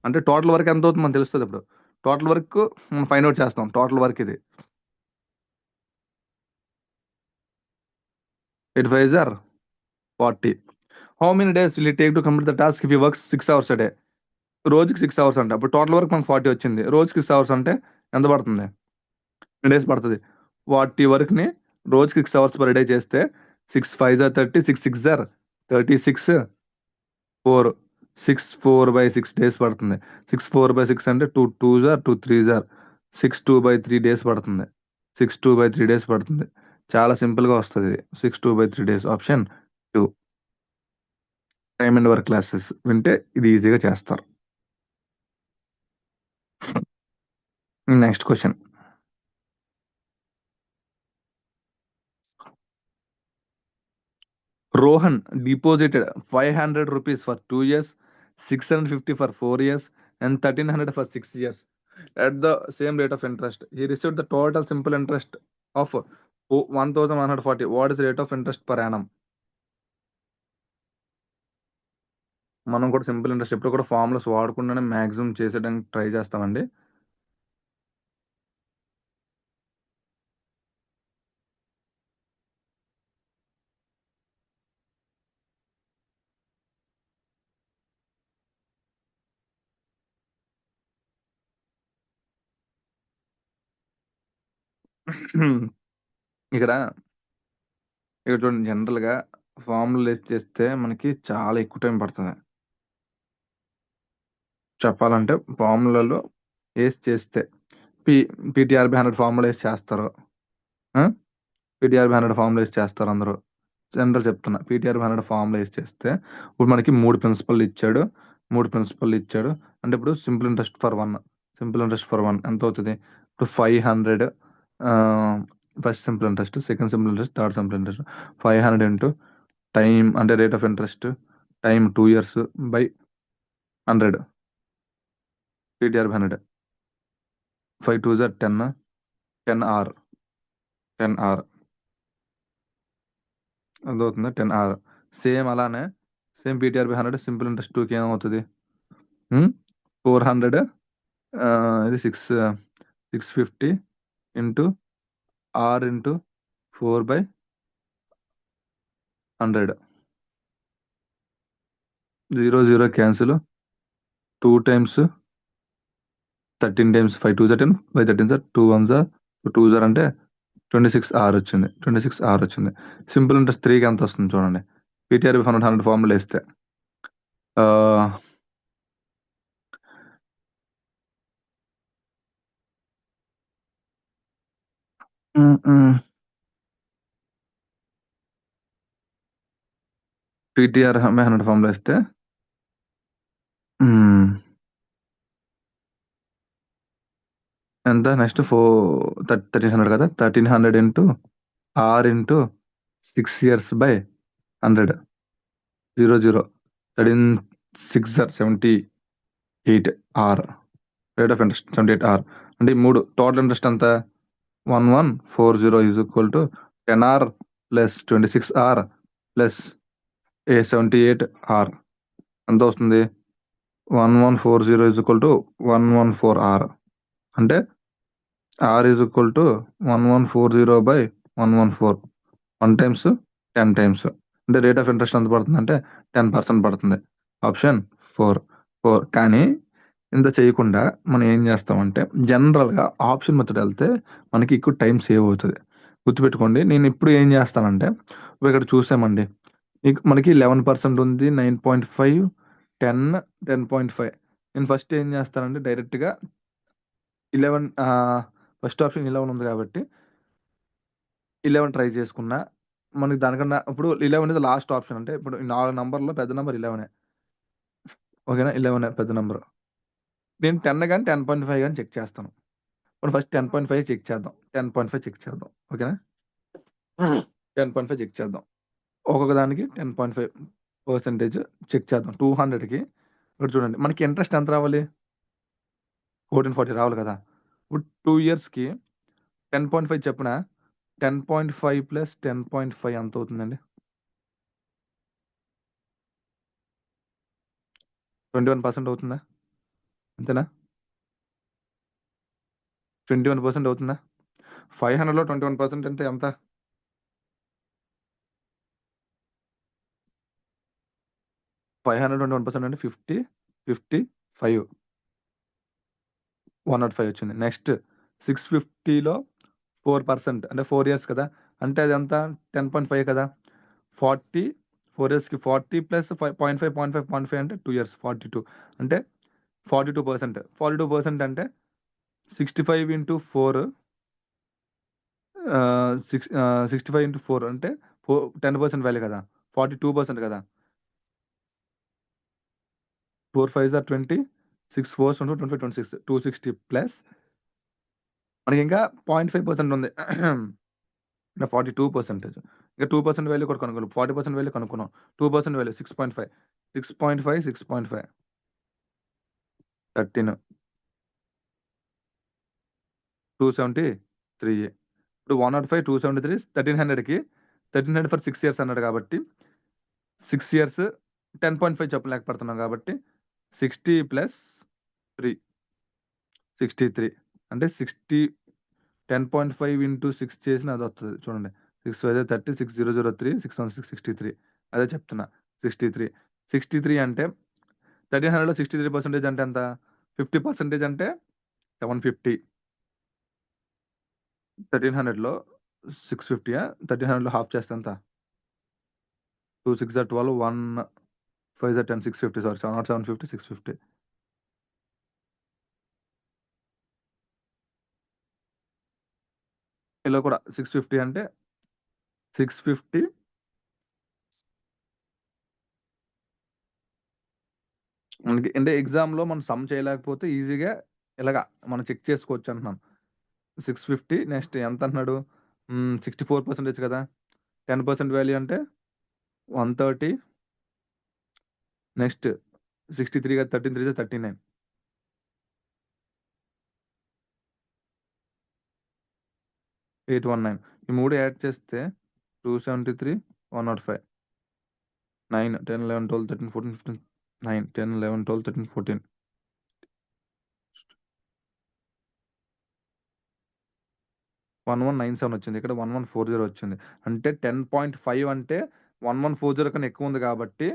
అంటే total work ఎంత అవుతుంది మనకు తెలుస్తుంది. ఇప్పుడు టోటల్ వర్క్ మనం ఫైండ్ అవుట్ చేస్తాం. టోటల్ వర్క్ ఇది 85 are 40. How many days will take to complete the task if you works 6 hours a day? రోజుకి 6 hours అంటే అప్పుడు టోటల్ వర్క్ మనకు 40 వచ్చింది. రోజుకి 6 hours అంటే ఎంత పడుతుంది? 2 days పడుతుంది. 40 వర్క్ని రోజుకి 6 hours per day చేస్తే 6 5 are 30, 6 6 are 36, 4 6 4/6 days పడుతుంది. 6 4/6 అంటే 2 2s are 2 3s are 6 2/3 days పడుతుంది. 6 2/3 days పడుతుంది. చాలా సింపుల్ గా వస్తుంది ఇది. 6 2/3 days option 2. Time and work classes వింటే ఇది ఈజీగా చేస్తారు. Next question. Rohan deposited 500 rupees for 2 years, 650 for 4 years, and 1300 for 6 years at the same rate of interest. He received the total simple interest of 1140. What is the rate of interest per annum? మనం కూడా simple interest ఎప్పుడు కూడా formulas వాడకుండానే maximum చేసేయడానికి try చేస్తామండి. ఇక్కడ ఇక్కడ చూడండి, జనరల్గా formula వేసి చేస్తే మనకి చాలా ఎక్కువ టైం పడుతుంది. చెప్పాలంటే ఫార్ములాలో వేసి చేస్తే పీటీఆర్బీ 100 ఫార్ములా వేసి చేస్తారు. పీటీఆర్బీ 100 ఫార్ములా వేసి చేస్తారు అందరూ. జనరల్ చెప్తున్నా, పీటీఆర్బీ 100 ఫార్ములా వేసి చేస్తే ఇప్పుడు మనకి 3 ప్రిన్సిపల్ ఇచ్చాడు. అంటే ఇప్పుడు సింపుల్ ఇంట్రెస్ట్ ఫర్ వన్ ఎంత అవుతుంది? ఇప్పుడు 500 first simple interest, second simple interest, third simple interest. 500 into time అంటే rate of interest time 2 years by 100. PTR by 100 5 2s are 10 10 hour అదవుతుంది 10 hour. సేమ్ అలానే సేమ్ పీటీఆర్బీ 100 సింపుల్ ఇంట్రెస్ట్ 2కి ఏమవుతుంది? 400 ఇది 650 into R into 4/100. 0 0 cancel. 2 times 13 times 5 2s are 10 by 13s are 2 1s are 2s are అంటే 26 hour వచ్చింది. 26 hour వచ్చింది. Simple interest 3కి ఎంత వస్తుంది చూడండి. పీటీఆర్బీ 100 ఫార్ములా వేస్తే పీటీఆర్ 100 ఫార్ములా వేస్తే ఎంత? నెక్స్ట్ 1300 కదా, 1300 into R into 6 years by 100. 0 0 13 6 are 78 hour. Rate of interest 78 hour. అంటే ఈ 3 టోటల్ ఇంట్రెస్ట్ అంతా 1140 is equal to 10 hour plus 26 hour plus 78 hour ఎంత వస్తుంది? 1140 ఈజ్ ఈక్వల్ టు 114 hour. అంటే R is equal to 1140 by 114. 1 times 10 times. అంటే rate of interest ఎంత పడుతుంది అంటే 10% పడుతుంది. ఆప్షన్ 4. కానీ ఇంత చేయకుండా మనం ఏం చేస్తామంటే జనరల్గా ఆప్షన్ మెథడ్ వెళ్తే మనకి ఎక్కువ టైం సేవ్ అవుతుంది. గుర్తుపెట్టుకోండి, నేను ఇప్పుడు ఏం చేస్తానంటే ఇక్కడ చూసామండి, మనకి 11% ఉంది, 9.5, 10, 10.5. నేను ఫస్ట్ ఏం చేస్తానంటే డైరెక్ట్గా 11 ఫస్ట్ ఆప్షన్ 11 ఉంది కాబట్టి 11 ట్రై చేసుకున్నా. మనకి దానికన్నా ఇప్పుడు 11 అనేది లాస్ట్ ఆప్షన్. అంటే ఇప్పుడు 4 నంబర్లో పెద్ద నెంబర్ 11. ఓకేనా, 11 పెద్ద నెంబర్. నేను 10 కానీ 10.5 కానీ చెక్ చేస్తాను. ఇప్పుడు ఫస్ట్ 10.5 చెక్ చేద్దాం. 10.5 చెక్ చేద్దాం. ఓకేనా, 10.5 చెక్ చేద్దాం. ఒక్కొక్క దానికి 10.5% చెక్ చేద్దాం. 200కి ఇక్కడ చూడండి, మనకి ఇంట్రెస్ట్ ఎంత రావాలి? 1440 రావాలి కదా. ఇప్పుడు 2 yearsకి 10.5 చెప్పున 10.5 ప్లస్ 10.5 ఎంత అవుతుందండి? 21% అవుతుందా? అంతేనా? 21% అవుతుందా? 500లో 21% అంటే ఎంత? 500 21% అంటే 50, 55. 105 వచ్చింది. నెక్స్ట్ 650లో 4% అంటే 4 ఇయర్స్ కదా! అంటే అదెంత? 10.5 కదా! 40 4 ఇయర్స్‌కి 40 ప్లస్ 0.5 అంటే 2 ఇయర్స్ 42 అంటే 42%. 42% అంటే 65 ఇంటూ 4 65 ఇంటూ 4 అంటే 10% వాల్యూ కదా! 42% కదా! 4 5s ఆర్ 20, 6 4s 25, 26 260 ప్లస్ మనకింకా 0.5% ఉంది. 42%. ఇంకా 2% వాల్యూ కూడా కనుక్కోవాలి. 40% వాల్యూ కనుక్కున్నాం. 2% వాల్యూ 6.5, 6.5, 6.5 13 273. ఇప్పుడు 105, 273 1300కి 1300 ఫర్ 6 ఇయర్స్ అన్నాడు కాబట్టి 6 ఇయర్స్ 10.5 చొప్పున లెక్క పెడుతున్నాం కాబట్టి 60 ప్లస్ 3 63 అంటే 10.5 ఇంటూ 6 చేసిన అది వస్తుంది చూడండి. 6 5 30 6003 616 63 అదే చెప్తున్నా 63 63 అంటే 1300లో 63% అంటే ఎంత? 50% అంటే 750. 1300లో 650 1300లో హాఫ్ చేస్తే ఎంత? 2 6 ఆర్ 12 1 5 ఆర్ 10 650 సారీ 7 750 650. ఇలా కూడా 650 అంటే 650 మనకి అంటే ఎగ్జామ్‌లో మనం సమ్ చేయలేకపోతే ఈజీగా ఇలాగ మనం చెక్ చేసుకోవచ్చు అంటున్నాను. 650 నెక్స్ట్ ఎంత అంటున్నాడు? 64% కదా! 10% వాల్యూ అంటే 130 నెక్స్ట్ 63 కాదు 13 3 39 819 ఈ 3 యాడ్ చేస్తే 273 105 9 10 11 12 13 14 15 9 10 11 12 13 14 1197 వచ్చింది. ఇక్కడ 1140 వచ్చింది. అంటే 10.5 అంటే 1140 కన్నా ఎక్కువ ఉంది కాబట్టి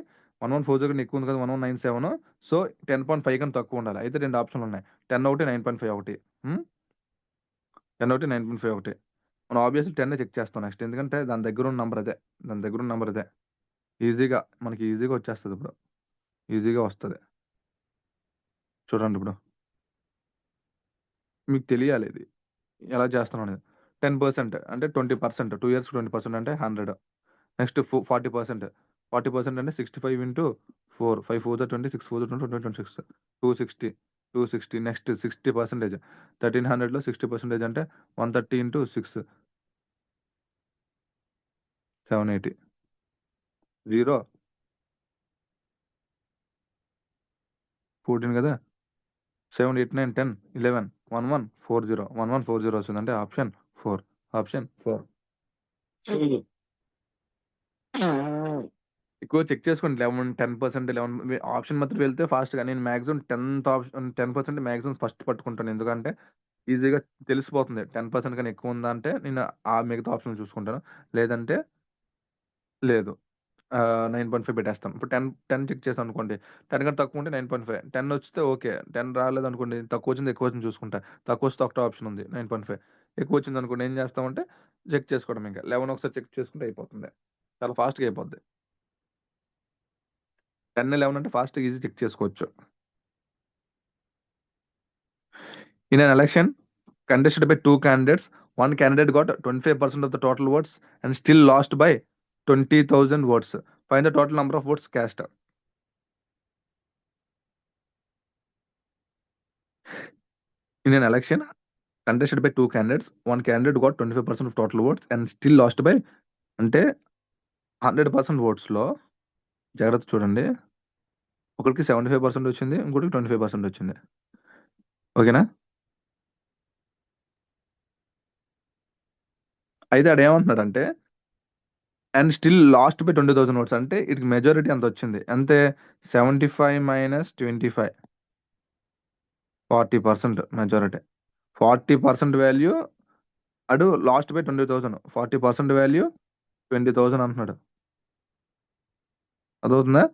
1140 కన్నా ఎక్కువ ఉంది కదా! 1197 సో 10.5 కన్నా తక్కువ ఉండాలి. అయితే 2 ఆప్షన్‌లు ఉన్నాయి. 10 ఒకటి 9.5 ఒకటి. 10 ఒకటి 9.5 ఒకటి. మనం ఆబ్వియస్‌లీ 10 చెక్ చేస్తాం నెక్స్ట్. ఎందుకంటే దాని దగ్గర ఉన్న నంబర్ అదే. దాని దగ్గర ఉన్న నంబర్ అదే. ఈజీగా మనకి ఈజీగా వచ్చేస్తది ఇప్పుడు. ఈజీగా వస్తది. చూడండి ఇప్పుడు. మీకు తెలియాలి ఇది. ఎలా చేస్తున్నాం అనేది. 10% అంటే 20% 2 ఇయర్స్‌కి 20% అంటే 100. నెక్స్ట్ 40%. 40% అంటే 65 ఇంటూ 4 5 4 జా 20 6 4 జా 20 20 26 260 260 నెక్స్ట్ 60% 1300లో 60% అంటే 130 ఇంటూ 6 780 0 14 కదా! 7 8 9 10 11 1140 1140 వస్తుంది. అంటే ఆప్షన్ 4 ఆప్షన్ 4. ఎక్కువ చెక్ చేసుకోండి. 11 10% 11 ఆప్షన్ మాత్రం వెళ్తే ఫాస్ట్‌గా నేను మాక్సిమం 10% మాక్సిమం ఫస్ట్ పట్టుకుంటాను. ఎందుకంటే ఈజీగా తెలిసిపోతుంది. 10% కన్నా ఎక్కువ ఉందా అంటే నేను ఆ మిగతా ఆప్షన్‌లు చూసుకుంటాను. లేదంటే లేదు. 9.5 పెట్టేస్తాను. ఇప్పుడు 10 చెక్ చేశాననుకోండి. 10 కన్నా తక్కువ ఉంటే 9.5 10 వస్తే ఓకే. 10 రాలేదనుకోండి తక్కువొచ్చింది, ఎక్కువొచ్చింది చూసుకుంటా. తక్కువొస్తే ఒకటే ఆప్షన్ ఉంది 9.5 ఎక్కువొచ్చిందనుకోండి ఏం చేస్తామంటే చెక్ చేసుకోవడమే ఇంక. 11 ఒకసారి చెక్ చేసుకుంటే అయిపోతుంది. చాలా ఫాస్ట్‌గా అయిపోద్ది. 10, 11 అంటే ఫాస్ట్‌గా ఈజీ చెక్ చేసుకోవచ్చు. In an election contested by 2 candidates, one candidate got 25% of the total votes and still lost by 20,000 votes. Find the total number of votes cast. In an election contested by 2 candidates, one candidate got 25% of total votes and still lost by అంటే 100% ఓట్స్‌లో జాగ్రత్త చూడండి. ఒకడికి 75% వచ్చింది. ఇంకోటికి 25% వచ్చింది. ఓకేనా? అయితే ఆడు ఏమంటున్నాడంటే and still lost by 20,000 votes అంటే ఇటుకి మెజారిటీ ఎంత వచ్చింది అంతే 75 మైనస్ 25 40% మెజారిటీ 40% వాల్యూ అడు లాస్ట్ బై 20,000 40% వాల్యూ 20,000 అంటున్నాడు అదవుతుందా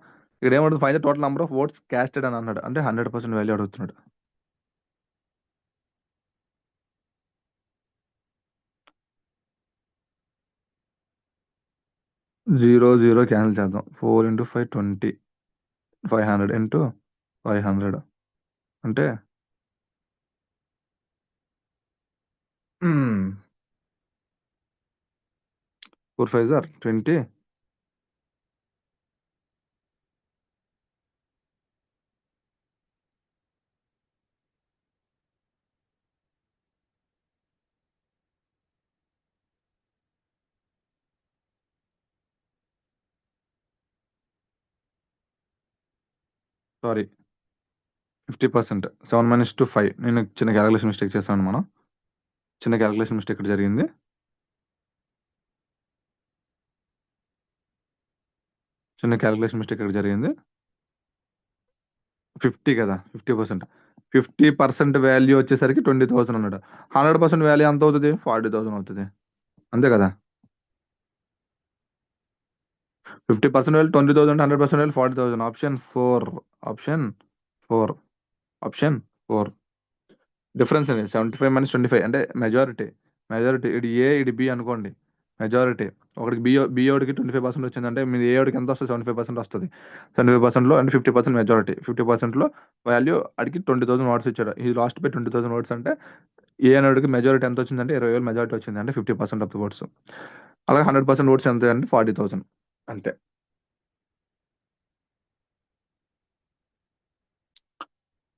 ఇక్కడ ఏమవుతుంది ఫైవ్ the total number of votes casted అని అన్నాడు అంటే 100% వాల్యూ అడుగుతున్నాడు 0 0 క్యాన్సిల్ చేద్దాం 4 into 5 20 500 into 500 అంటే 4 5 are 20 సారీ 50% 7 minus 2 5 నేను చిన్న క్యాలిక్యులేషన్ మిస్టేక్ చేశాను మనం చిన్న క్యాలిక్యులేషన్ మిస్టేక్ ఇక్కడ జరిగింది చిన్న క్యాలిక్యులేషన్ మిస్టేక్ ఇక్కడ జరిగింది 50 కదా 50% 50% వాల్యూ వచ్చేసరికి 20,000 అన్నాడు 100% వాల్యూ ఎంత అవుతుంది 40,000 అవుతుంది అంతే కదా 50% వాల్యూ 20,000 100% వాల్యూ 40,000 ఆప్షన్ 4 డిఫరెన్స్ అండి 75 minus 25 అంటే మెజారిటీ ఇది ఏ ఇది బి అనుకోండి మెజారిటీ ఒకటికి బిఓడికి 25% వచ్చిందంటే మీది ఏడికి ఎంత వస్తుంది 75% వస్తుంది 75%లో అంటే 50% మెజారిటీ 50%లో వాల్యూ అడిగి 20,000 వాట్స్ ఇచ్చాడు ఈ లాస్ట్ బై 20,000 వాట్స్ అంటే ఏ అనేవాడికి మెజారిటీ ఎంత వచ్చిందంటే 20,000 మెజారిటీ వచ్చింది అంటే 50% ఆఫ్ ద ఓట్స్ అలాగే 100% ఓట్స్ ఎంత అంటే 40,000 అంతే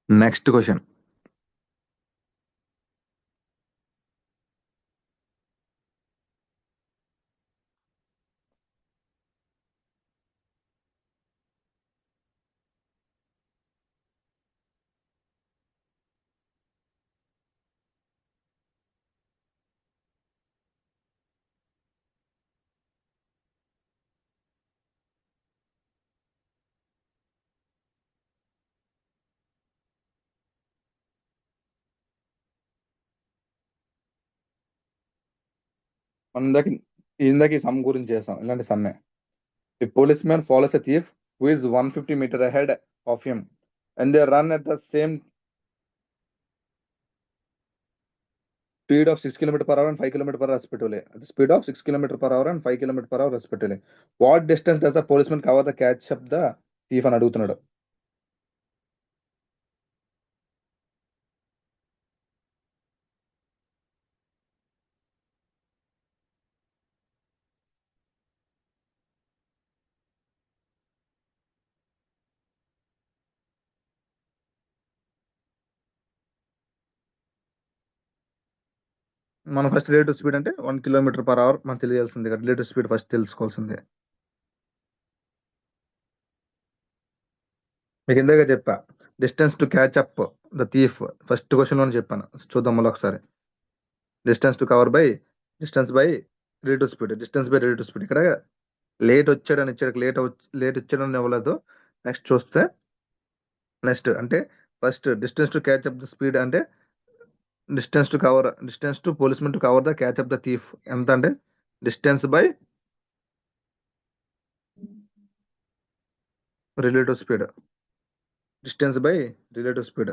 నెక్స్ట్ క్వశ్చన్ ఇందాక ఈ సమ్ గురించి చేసాం ఇలాంటి సమ్మే A policeman follows a thief who is 150 meter ahead of him, and they run at the same speed of 6 km per hour and 5 km per hour respectively. At the speed of 6 km per hour and 5 km per hour respectively. What distance does the policeman cover the catch up the thief అని అడుగుతున్నాడు మనం first relative speed అంటే 1 km per hour మనం తెలియాల్సింది relative speed first తెలుసుకోవాల్సిందే మీకు ఇందాక చెప్పా distance to catch up the thief first question లోనే చెప్పాను చూద్దాం మళ్ళీ ఒకసారి distance to cover by distance by relative speed ఇక్కడ లేట్ వచ్చాడని ఇచ్చాడు లేట్ వచ్చాడని ఇవ్వలేదు నెక్స్ట్ అంటే first distance to catch up the speed అంటే distance to policemen to cover the catch up the thief ఎంత అంటే distance by relative speed distance by relative speed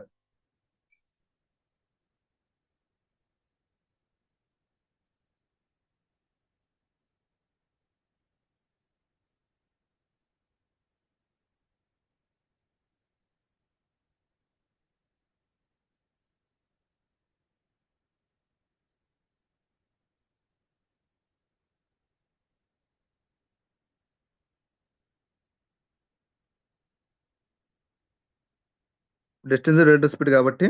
distance relative speed కాబట్టి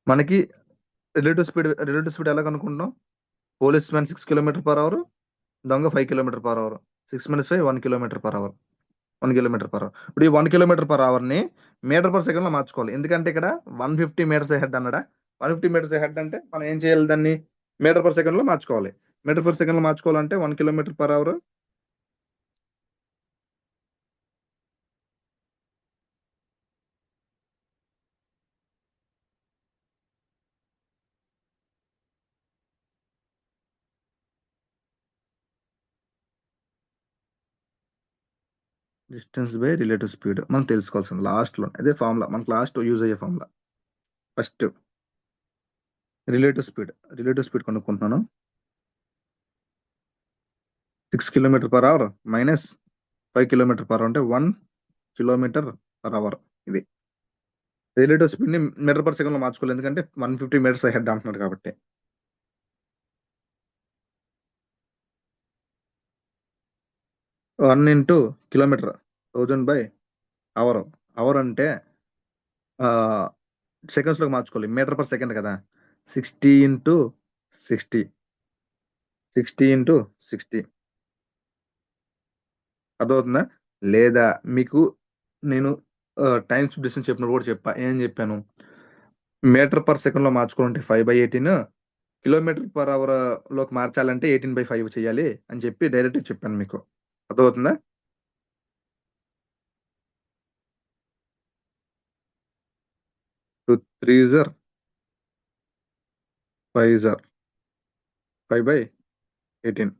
మనకి రిలేటివ్ స్పీడ్ ఎలా కనుక్కుంటాం police man 6 km per hour దొంగ 5 km per hour 6 minus 5 1 km per hour 1 km per hour ఇప్పుడు ఈ 1 km per hour ని metre per second లో మార్చుకోవాలి ఎందుకంటే ఇక్కడ 150 meters ahead అన్నాడా 150 meters ahead అంటే మనం ఏం చేయాలి దాన్ని మీటర్ పర్ సెకండ్ లో మార్చుకోవాలి. మీటర్ పర్ సెకండ్ లో మార్చుకోవాలంటే 1 kilometre per hour distance by relative speed మనం తెలుసుకోవాల్సింది లాస్ట్ లో. అదే ఫార్ములా మనకు లాస్ట్ యూజ్ అయ్యే ఫార్ములా. ఫస్ట్ రిలేటివ్ స్పీడ్ కనుక్కుంటున్నాను. 6 kilometre per hour minus 5 kilometre per hour అంటే 1 కిలోమీటర్ పర్ అవర్. ఇది రిలేటివ్ స్పీడ్ ని మీటర్ పర్ సెకండ్ లో మార్చుకోలేదు, ఎందుకంటే 150 మీటర్స్ హెడ్ అంటున్నారు కాబట్టి. 1 into kilometre 1000 by hour. Hour అంటే సెకండ్స్ లో మార్చుకోవాలి, మీటర్ పర్ సెకండ్ కదా. 60 ఇంటూ 60 60 ఇంటూ 60 అర్థమవుతుందా? లేదా మీకు నేను టైమ్స్ డిస్టెన్స్ చెప్పినప్పుడు కూడా ఏం చెప్పాను, మీటర్ పర్ సెకండ్ లో మార్చుకోవాలంటే 5/18, కిలోమీటర్ పర్ అవర్ లోకి మార్చాలంటే 18/5 చేయాలి అని చెప్పి డైరెక్ట్ చెప్పాను మీకు. అర్థమవుతుందా? 2 3 జర్ 5 జర్ 5/18.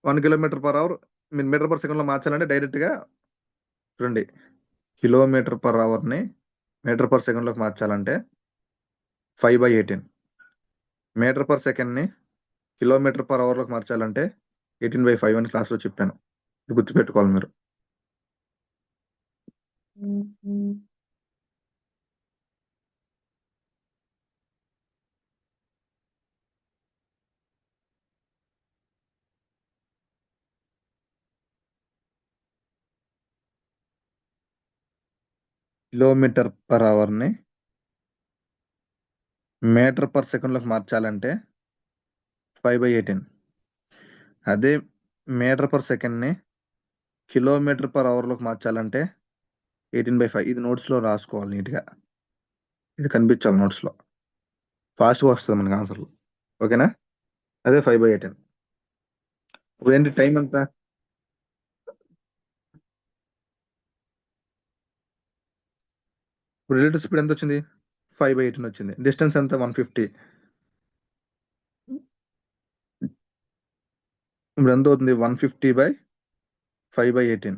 1 కిలోమీటర్ పర్ అవర్ మీరు మీటర్ పర్ సెకండ్ లో మార్చాలంటే డైరెక్ట్ గా చూడండి, కిలోమీటర్ పర్ అవర్ ని మీటర్ పర్ సెకండ్ లోకి మార్చాలంటే 5/18, మీటర్ పర్ సెకండ్ ని కిలోమీటర్ పర్ అవర్ లోకి మార్చాలంటే 18/5 అని క్లాస్ లో చెప్పాను. ఇది గుర్తుపెట్టుకోవాలి మీరు. కిలోమీటర్ పర్ అవర్ ని మీటర్ పర్ సెకండ్ లోకి మార్చాలంటే 5/18. అదే మీటర్ పర్ సెకండ్ ని కిలోమీటర్ పర్ అవర్ లోకి మార్చాలంటే 18/5. ఇది నోట్స్ లో రాసుకోవాలి నీట్ గా, ఇది కనిపించాలి నోట్స్ లో, ఫాస్ట్ గా వస్తుంది మనకి ఆన్సర్లు. ఓకేనా? అదే 5/18. ఇప్పుడు ఏంటి టైం ఎంత? ఇప్పుడు రిలేటివ్ స్పీడ్ ఎంత వచ్చింది? 5/18 వచ్చింది. డిస్టెన్స్ ఎంత? 150. ఇప్పుడు ఎంత అవుతుంది? 150/5/18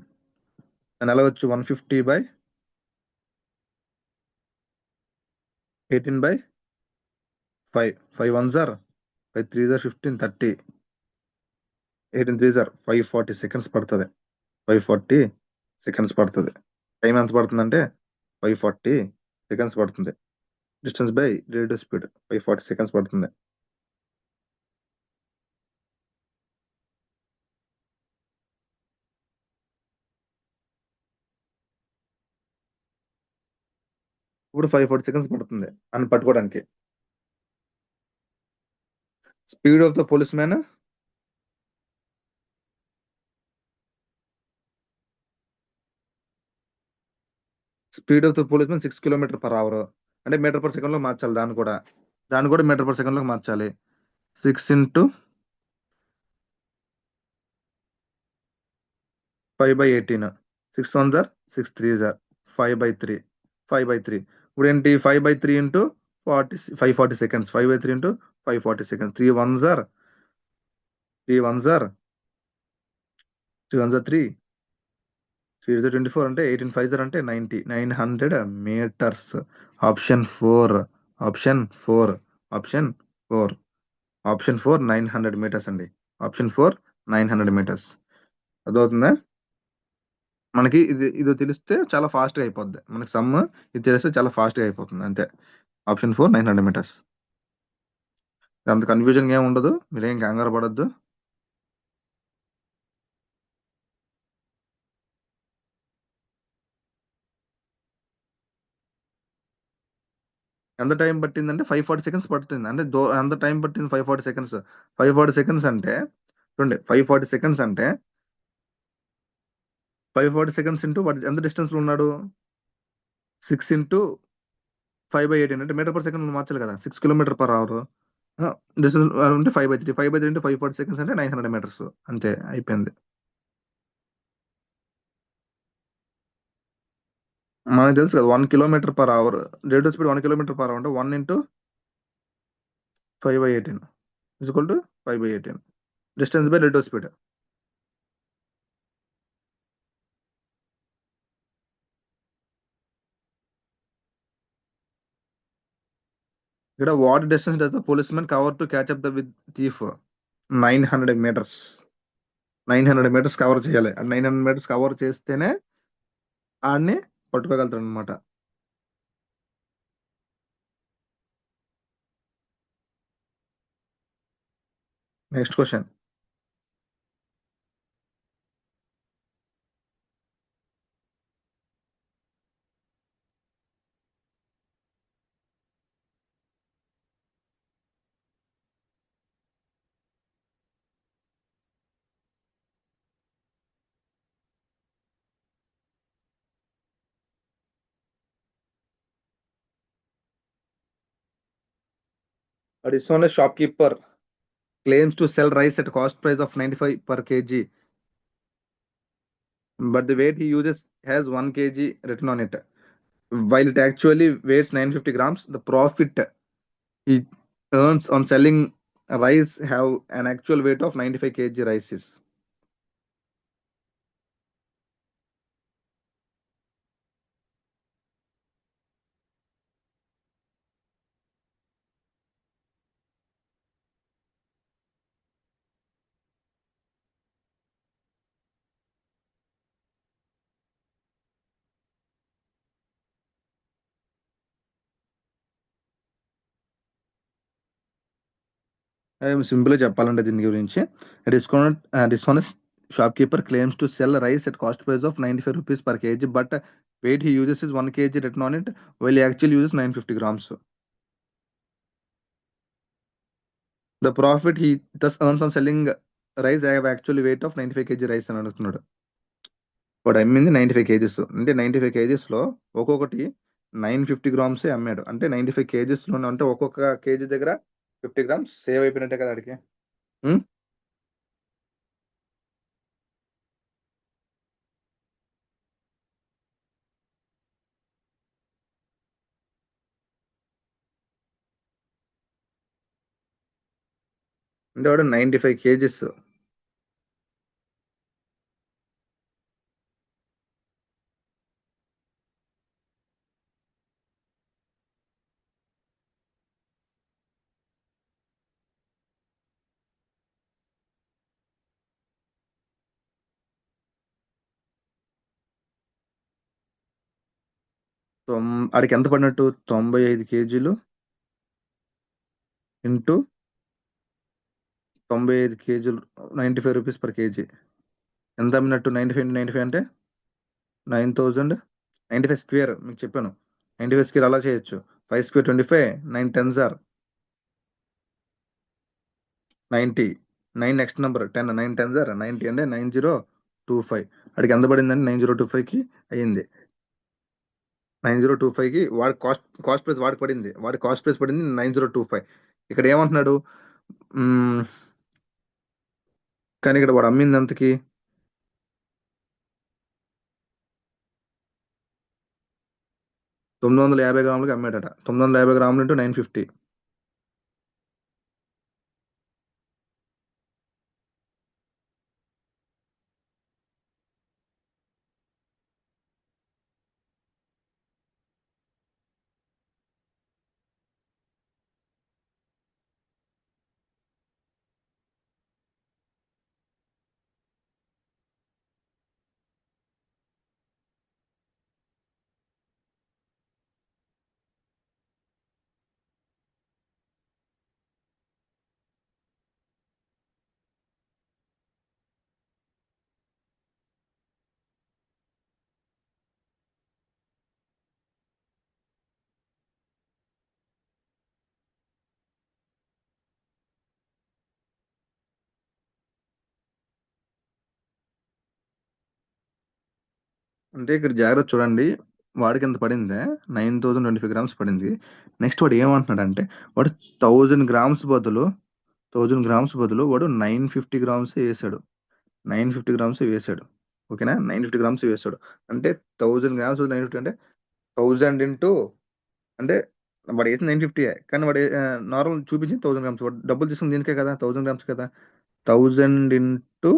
అని ఎలా వచ్చు? 150/18/5. 5 1 జర్ 5 3 జర్ 15 30 18 3 జర్ 540 సెకండ్స్ పడుతుంది. 540 సెకండ్స్ పడుతుంది. టైం ఎంత పడుతుంది అంటే 540 సెకండ్స్ పడుతుంది. Distance by relative speed 540 seconds పడుతుంది. ఇప్పుడు 540 సెకండ్స్ పడుతుంది అని పట్టుకోవడానికి. Speed of the police man speed of the police man 6 kilometre per hour అంటే మీటర్ పర్ సెకండ్ లో మార్చాలి. దాన్ని కూడా మీటర్ పర్ సెకండ్ లో మార్చాలి. 6 ఇంటూ 5/18. 6 1 జర్ 6 3 జర్ 5/3 5/3. ఇప్పుడు ఏంటి? 5/3 ఇంటూ 540 సెకండ్స్. 5/3 ఇంటూ 540 సెకండ్స్. 3 1 జర్ 3 1 జర్ 3 1 జర్ 3 3 జర్ 24 అంటే 18 5 జర్ అంటే 900 metres. Option 4 option 4 option 4 option 4 900 metres అండి. Option 4 900 metres. అర్థమవుతుందా? మనకి ఇది తెలిస్తే చాలా ఫాస్ట్ గా అయిపోద్ది. మనకి సమ్ ఇది తెలిస్తే చాలా ఫాస్ట్ గా అయిపోతుంది అంతే. Option 4 900 metres. అంత కన్ఫ్యూజన్ ఏం ఉండదు, మీరేం కంగారు పడద్దు. ఎంత టైం పట్టిందంటే 540 సెకండ్స్ పడుతుంది. అంటే ఎంత టైం పట్టింది? 540 సెకండ్స్. 540 సెకండ్స్ అంటే చూడండి, 540 సెకండ్స్ అంటే 540 సెకండ్స్ ఇంటూ వాడు ఎంత డిస్టెన్స్ లో ఉన్నాడు? 6 ఇంటూ 5/18 అంటే మీటర్ పర్ సెకండ్ మార్చాలి కదా. 6 కిలోమీటర్ పర్ అవర్ డిస్టెన్స్ ఉంటే 5/3, 5/3 అంటే 540 సెకండ్స్ అంటే 900 మీటర్స్, అంతే అయిపోయింది. మనకు తెలుసు కదా 1 kilometre hour, rate of speed 1 kilometre hour అంటే 1 × 5/18 equal to 5/18 distance by rate of speed. ఇక్కడ what distance does the policemen cover to catch up the with thief? 900 metres. 900 metres cover చేయాలి. 900 మీటర్స్ కవర్ చేస్తేనే ఆడిని పట్టుకోగలుగుతారు అనమాట. Next question. A dishonest shopkeeper claims to sell rice at cost price of 95 per kg, but the weight he uses has 1 kg written on it, while it actually weighs 950 grams. The profit he earns on selling rice have an actual weight of 95 kg rices. సింపుల్గా చెప్పాలంటే దీని గురించి, dishonest shopkeeper claims to sell rice at cost price of 95 rupees per kg, but weight he uses is 1 kg written on it, while he actually uses 950 grams. The profit he thus earns on selling rice have actually weight of 95 kg rice అని అడుగుతున్నాడు. వాడు అమ్మింది 95 kgs, అంటే 95 kgs లో ఒక్కొక్కటి 950 grams అమ్మాడు, అంటే 95 kgs లో అంటే ఒక్కొక్క కేజీ దగ్గర 50 గ్రామ్స్ సేవ్ అయిపోయినట్టే కదా అడిగి. అంటే వాడు 95 కేజీస్. ఆడికి ఎంత పడినట్టు? 95 కేజీలు ఇంటూ 95 కేజీలు, 95 రూపీస్ పర్ కేజీ. ఎంత అమ్మినట్టు? 95 ఇంటూ 95 అంటే 9000. 95 స్క్వేర్ మీకు చెప్పాను. 95 స్క్వేర్ అలా చేయొచ్చు. 5 square 25, 9 10s are 90. 9 next number 10, 9 10s are 90 అంటే 9025. అడికి ఎంత పడిందంటే 9025కి అయ్యింది. 9025కి వాడి కాస్ట్ ప్రైస్ వాడికి పడింది. వాడి కాస్ట్ ప్రైస్ పడింది 9025. ఇక్కడ ఏమంటున్నాడు? కానీ ఇక్కడ వాడు అమ్మింది ఎంతకి? 950 గ్రాములకి అమ్మాడట. 950 గ్రాములు ఇంటూ 950. అంటే ఇక్కడ జాగ్రత్త చూడండి. వాడికి ఎంత పడిందే 9025 గ్రామ్స్ పడింది. నెక్స్ట్ వాడు ఏమంటున్నాడంటే వాడు 1000 గ్రామ్స్ బదులు 1000 గ్రామ్స్ బదులు వాడు 950 గ్రామ్స్ వేసాడు. 950 గ్రామ్స్ వేసాడు. ఓకేనా, 950 గ్రామ్స్ వేసాడు అంటే 1000 గ్రామ్స్ 950 అంటే 1000 ఇంటూ అంటే వాడు వేసిన 950 కానీ వాడు నార్మల్ చూపించింది 1000 గ్రామ్స్. వాడు డబ్బులు తీసుకుంది దీనికే కదా, 1000 గ్రామ్స్ కదా. 1000 ఇంటూ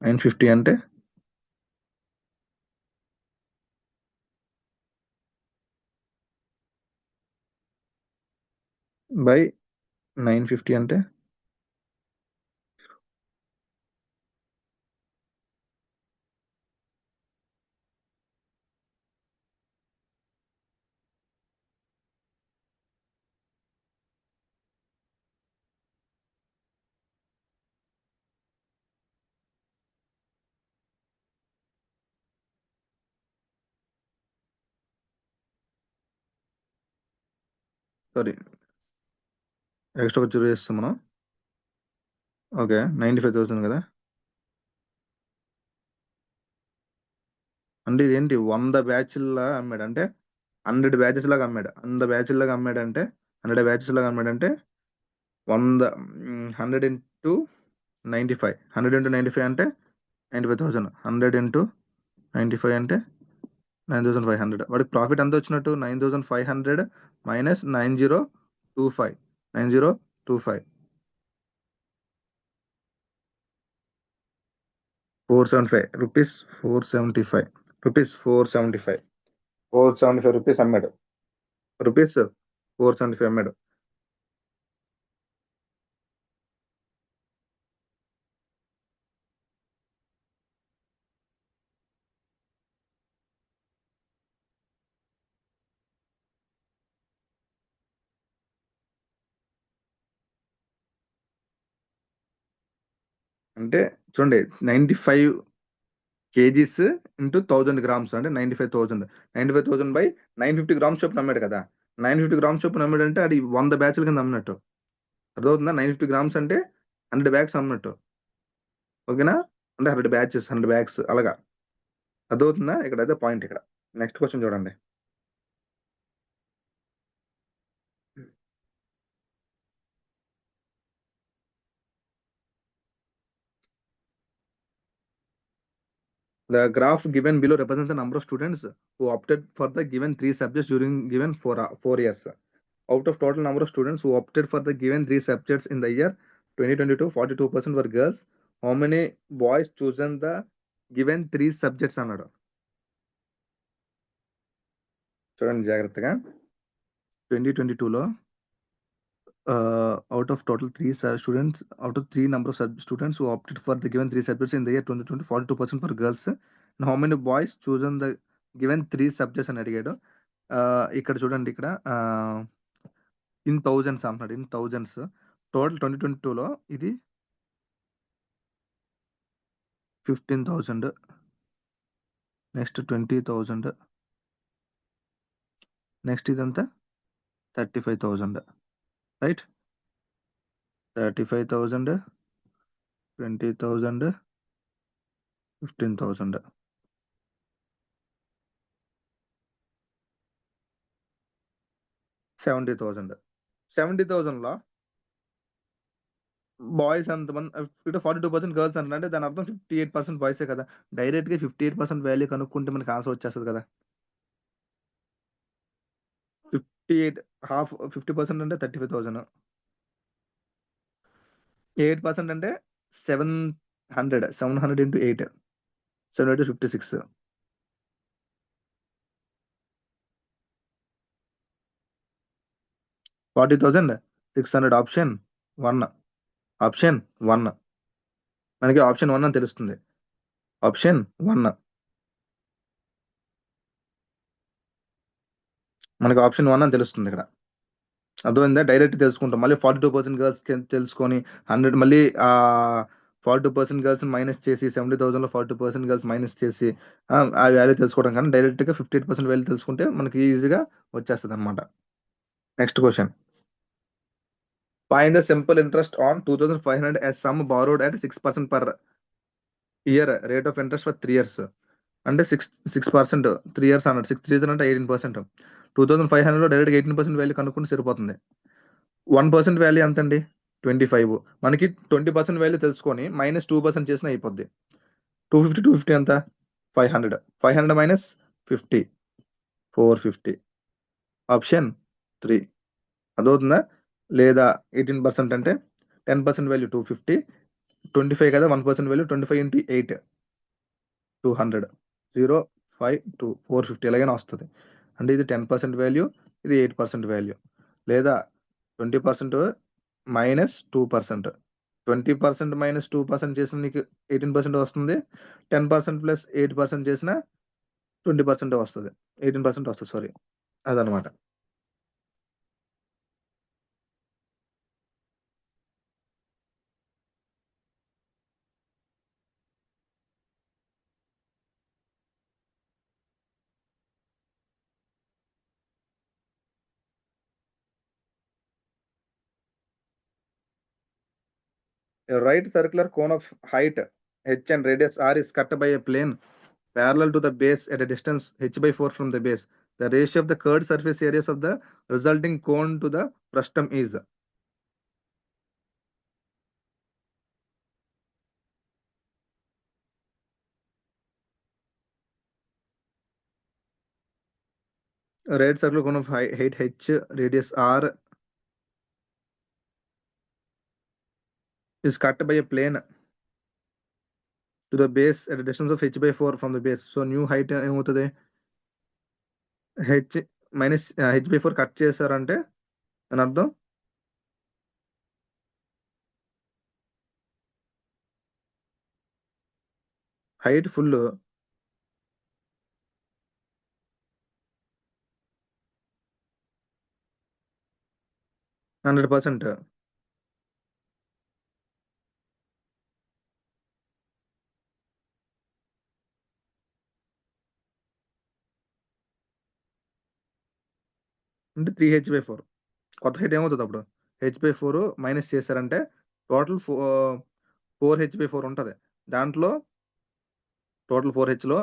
950 అంటే బై 950 అంటే సారీ ఎక్స్ట్రా ఖర్చు చేస్తాం మనం. ఓకే, 95,000 కదా. అంటే ఇదేంటి 100 బ్యాచ్లా అమ్మాడు అంటే 100 బ్యాచెస్ లాగా అమ్మాడు. 100 బ్యాచెస్ లాగా అమ్మాడంటే 100 ఇంటూ 95 100 ఇంటూ 95 అంటే 95,000. 100 ఇంటూ 95 అంటే 9,500. వాడికి ప్రాఫిట్ ఎంత వచ్చినట్టు 9,500 మైనస్ 9025 9025 రూపీస్ 475 రూపీస్ అమ్మాడు. రూపీస్ 475 అమ్మాడు. అంటే చూడండి 95 kgs ఇంటూ 1000 గ్రామ్స్ అంటే 95,000 బై 950 గ్రామ్స్ చొప్పున అమ్మాడు కదా. 950 గ్రామ్స్ చొప్పున అమ్మాడు అంటే అది 100 బ్యాచ్ల కింద అమ్మినట్టు. అర్థమవుతుందా? 950 గ్రామ్స్ అంటే 100 బ్యాగ్స్ అమ్మినట్టు. ఓకేనా, అంటే 100 బ్యాగ్స్ అలాగా. అర్థమవుతుందా? ఇక్కడైతే పాయింట్. ఇక్కడ నెక్స్ట్ క్వశ్చన్ చూడండి. The graph given below represents the number of students who opted for the given 3 subjects during given 4 years. Out of total number of students who opted for the given 3 subjects in the year 2022, 42% were girls. How many boys chosen the given 3 subjects అన్నాడు. చూడండి జాగ్రత్తగా. 2022లో out of total 3 students, out of 3 number of students who opted for the given 3 subjects in the year 2020, 42% for girls. And how many boys chosen the given 3 subjects అని అడిగాడు. ఇక్కడ చూడండి, ఇక్కడ in thousands అంటున్నాడు. In thousands total 2022లో ఇది 15,000, next 20,000, next ఇదంతా 35,000. Right, 35,000, 20,000, 15,000. 70,000. 70,000లో boys ఎంతమంది? ఇక్కడ 42% గర్ల్స్ అంటే దాని అర్థం 58% బాయ్సే కదా. డైరెక్ట్ గా 58% వాల్యూ కనుక్కుంటే మనకి ఆన్సర్ వచ్చేస్తుంది కదా. 58 హాఫ్ 50% అంటే 35,000. 8% అంటే 700 ఇంటూ 8 7 56. 40,600. ఆప్షన్ 1. ఆప్షన్ 1 మనకి ఆప్షన్ 1 అని తెలుస్తుంది. ఆప్షన్ 1 మనకి ఆప్షన్ 1 అని తెలుస్తుంది ఇక్కడ. అర్థమైందా? డైరెక్ట్ తెలుసుకుంటాం. మళ్ళీ 42% గర్ల్స్ తెలుసుకొని 100 మళ్ళీ 42% గర్ల్స్ మైనస్ చేసి 70,000లో 42% గర్ల్స్ మైనస్ చేసి ఆ వాల్యూ తెలుసుకోవడం కానీ డైరెక్ట్ గా 58% వాల్యూ తెలుసుకుంటే మనకి ఈజీగా వచ్చేస్తుంది అనమాట. Next question. Find the simple interest on 2,500 as sum borrowed at 6% per year rate of interest for 3 years. అంటే 6% 3 ఇయర్స్ అన్నాడు. 6 త్రీస్ అంటే 18%. 2500లో డైరెక్ట్‌గా 18% వాల్యూ కనుక్కుంటే సరిపోతుంది. 1% వాల్యూ ఎంతండి? 25. మనకి 20% వాల్యూ తెలుసుకొని -2% చేసినా అయిపోద్ది. 250 ఎంత? 500. 500 మైనస్ 50 450. ఆప్షన్ 3 అర్థమవుతుందా? లేదా 18% అంటే 10% వాల్యూ 250. 25 కదా! 1% వాల్యూ 25 ఇంటూ 8 200. 0, 5, 2 450 ఎలాగైనా వస్తది. అంటే ఇది 10% వాల్యూ, ఇది 8% వాల్యూ. లేదా 20% మైనస్ 2%. 20% మైనస్ 2% చేసిన నీకు 18% వస్తుంది. 10% ప్లస్ 8% చేసినా 20% వస్తది. 18% వస్తది సారీ. అదనమాట. A right circular cone of height h and radius r is cut by a plane parallel to the base at a distance h by 4 from the base. The ratio of the curved surface areas of the resulting cone to the frustum is. A right circular cone of height h, radius r is cut by a plane to the base at a distance of h by 4 from the base. So new height ఏమవుతుంది? h minus h by 4 cut చేశారంటే అని అర్థం height full 100%. అంటే 3h/4 కొత్త height ఏమవుతుంది అప్పుడు? h/4 minus చేశారంటే total 4h/4 ఉంటది. దాంట్లో టోటల్ 4hలో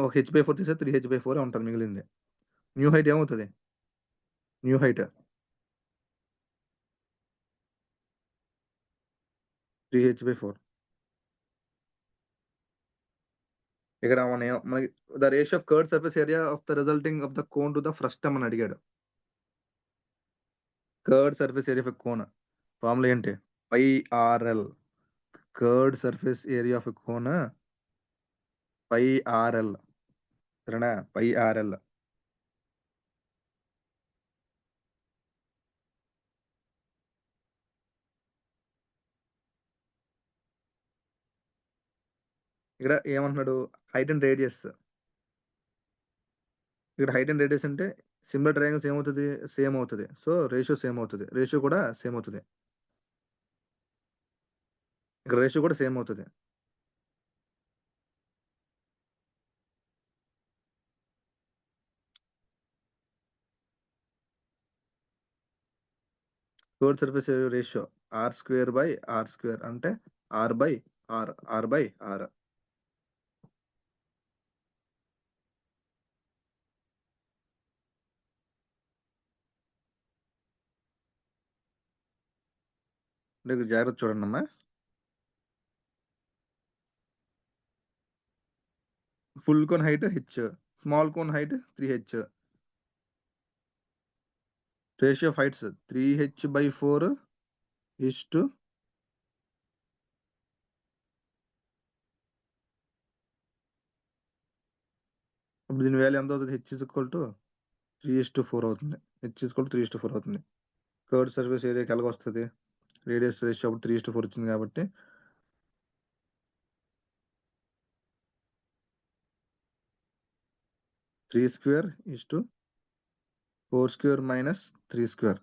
ఒక h/4 తీసేస్తే 3h/4 ఉంటది మిగిలింది. న్యూ హైట్ ఏమవుతది? New height 3h/4. ఇక్కడ మనకి the ratio of curved surface area of the resulting of the cone to the frustum అని అడిగాడు. Curved surface area of a cone formula ఏంటి? πRL. Curved surface area of a cone πRL. సరేనా? πRL. ఇక్కడ ఏమంటున్నాడు? Height and radius. ఇక్కడ height and radius అంటే similar triangles ఏమవుతది? Same అవుతది. సో, రేషియో సేమ్ అవుతది. రేషియో కూడా సేమ్ అవుతది. ఇక్కడ రేషియో కూడా సేమ్ అవుతది. Curved surface area ratio r² అంటే r/r. అంటే జాగ్రత్తగా చూడండమ్మా. Full cone height h. Small cone height 3h. Ratio of heights 3h/4 is to ఇప్పుడు దీని వాల్యూ ఎంత అవుతది? h = 3:4 అవుతుంది. h = 3:4 అవుతుంది. కర్వ్డ్ సర్ఫేస్ ఏరియాకి ఎలాగొస్తది? రేడియస్ రేషియో అప్పుడు 3:4 వచ్చింది కాబట్టి 3² 4² minus 3².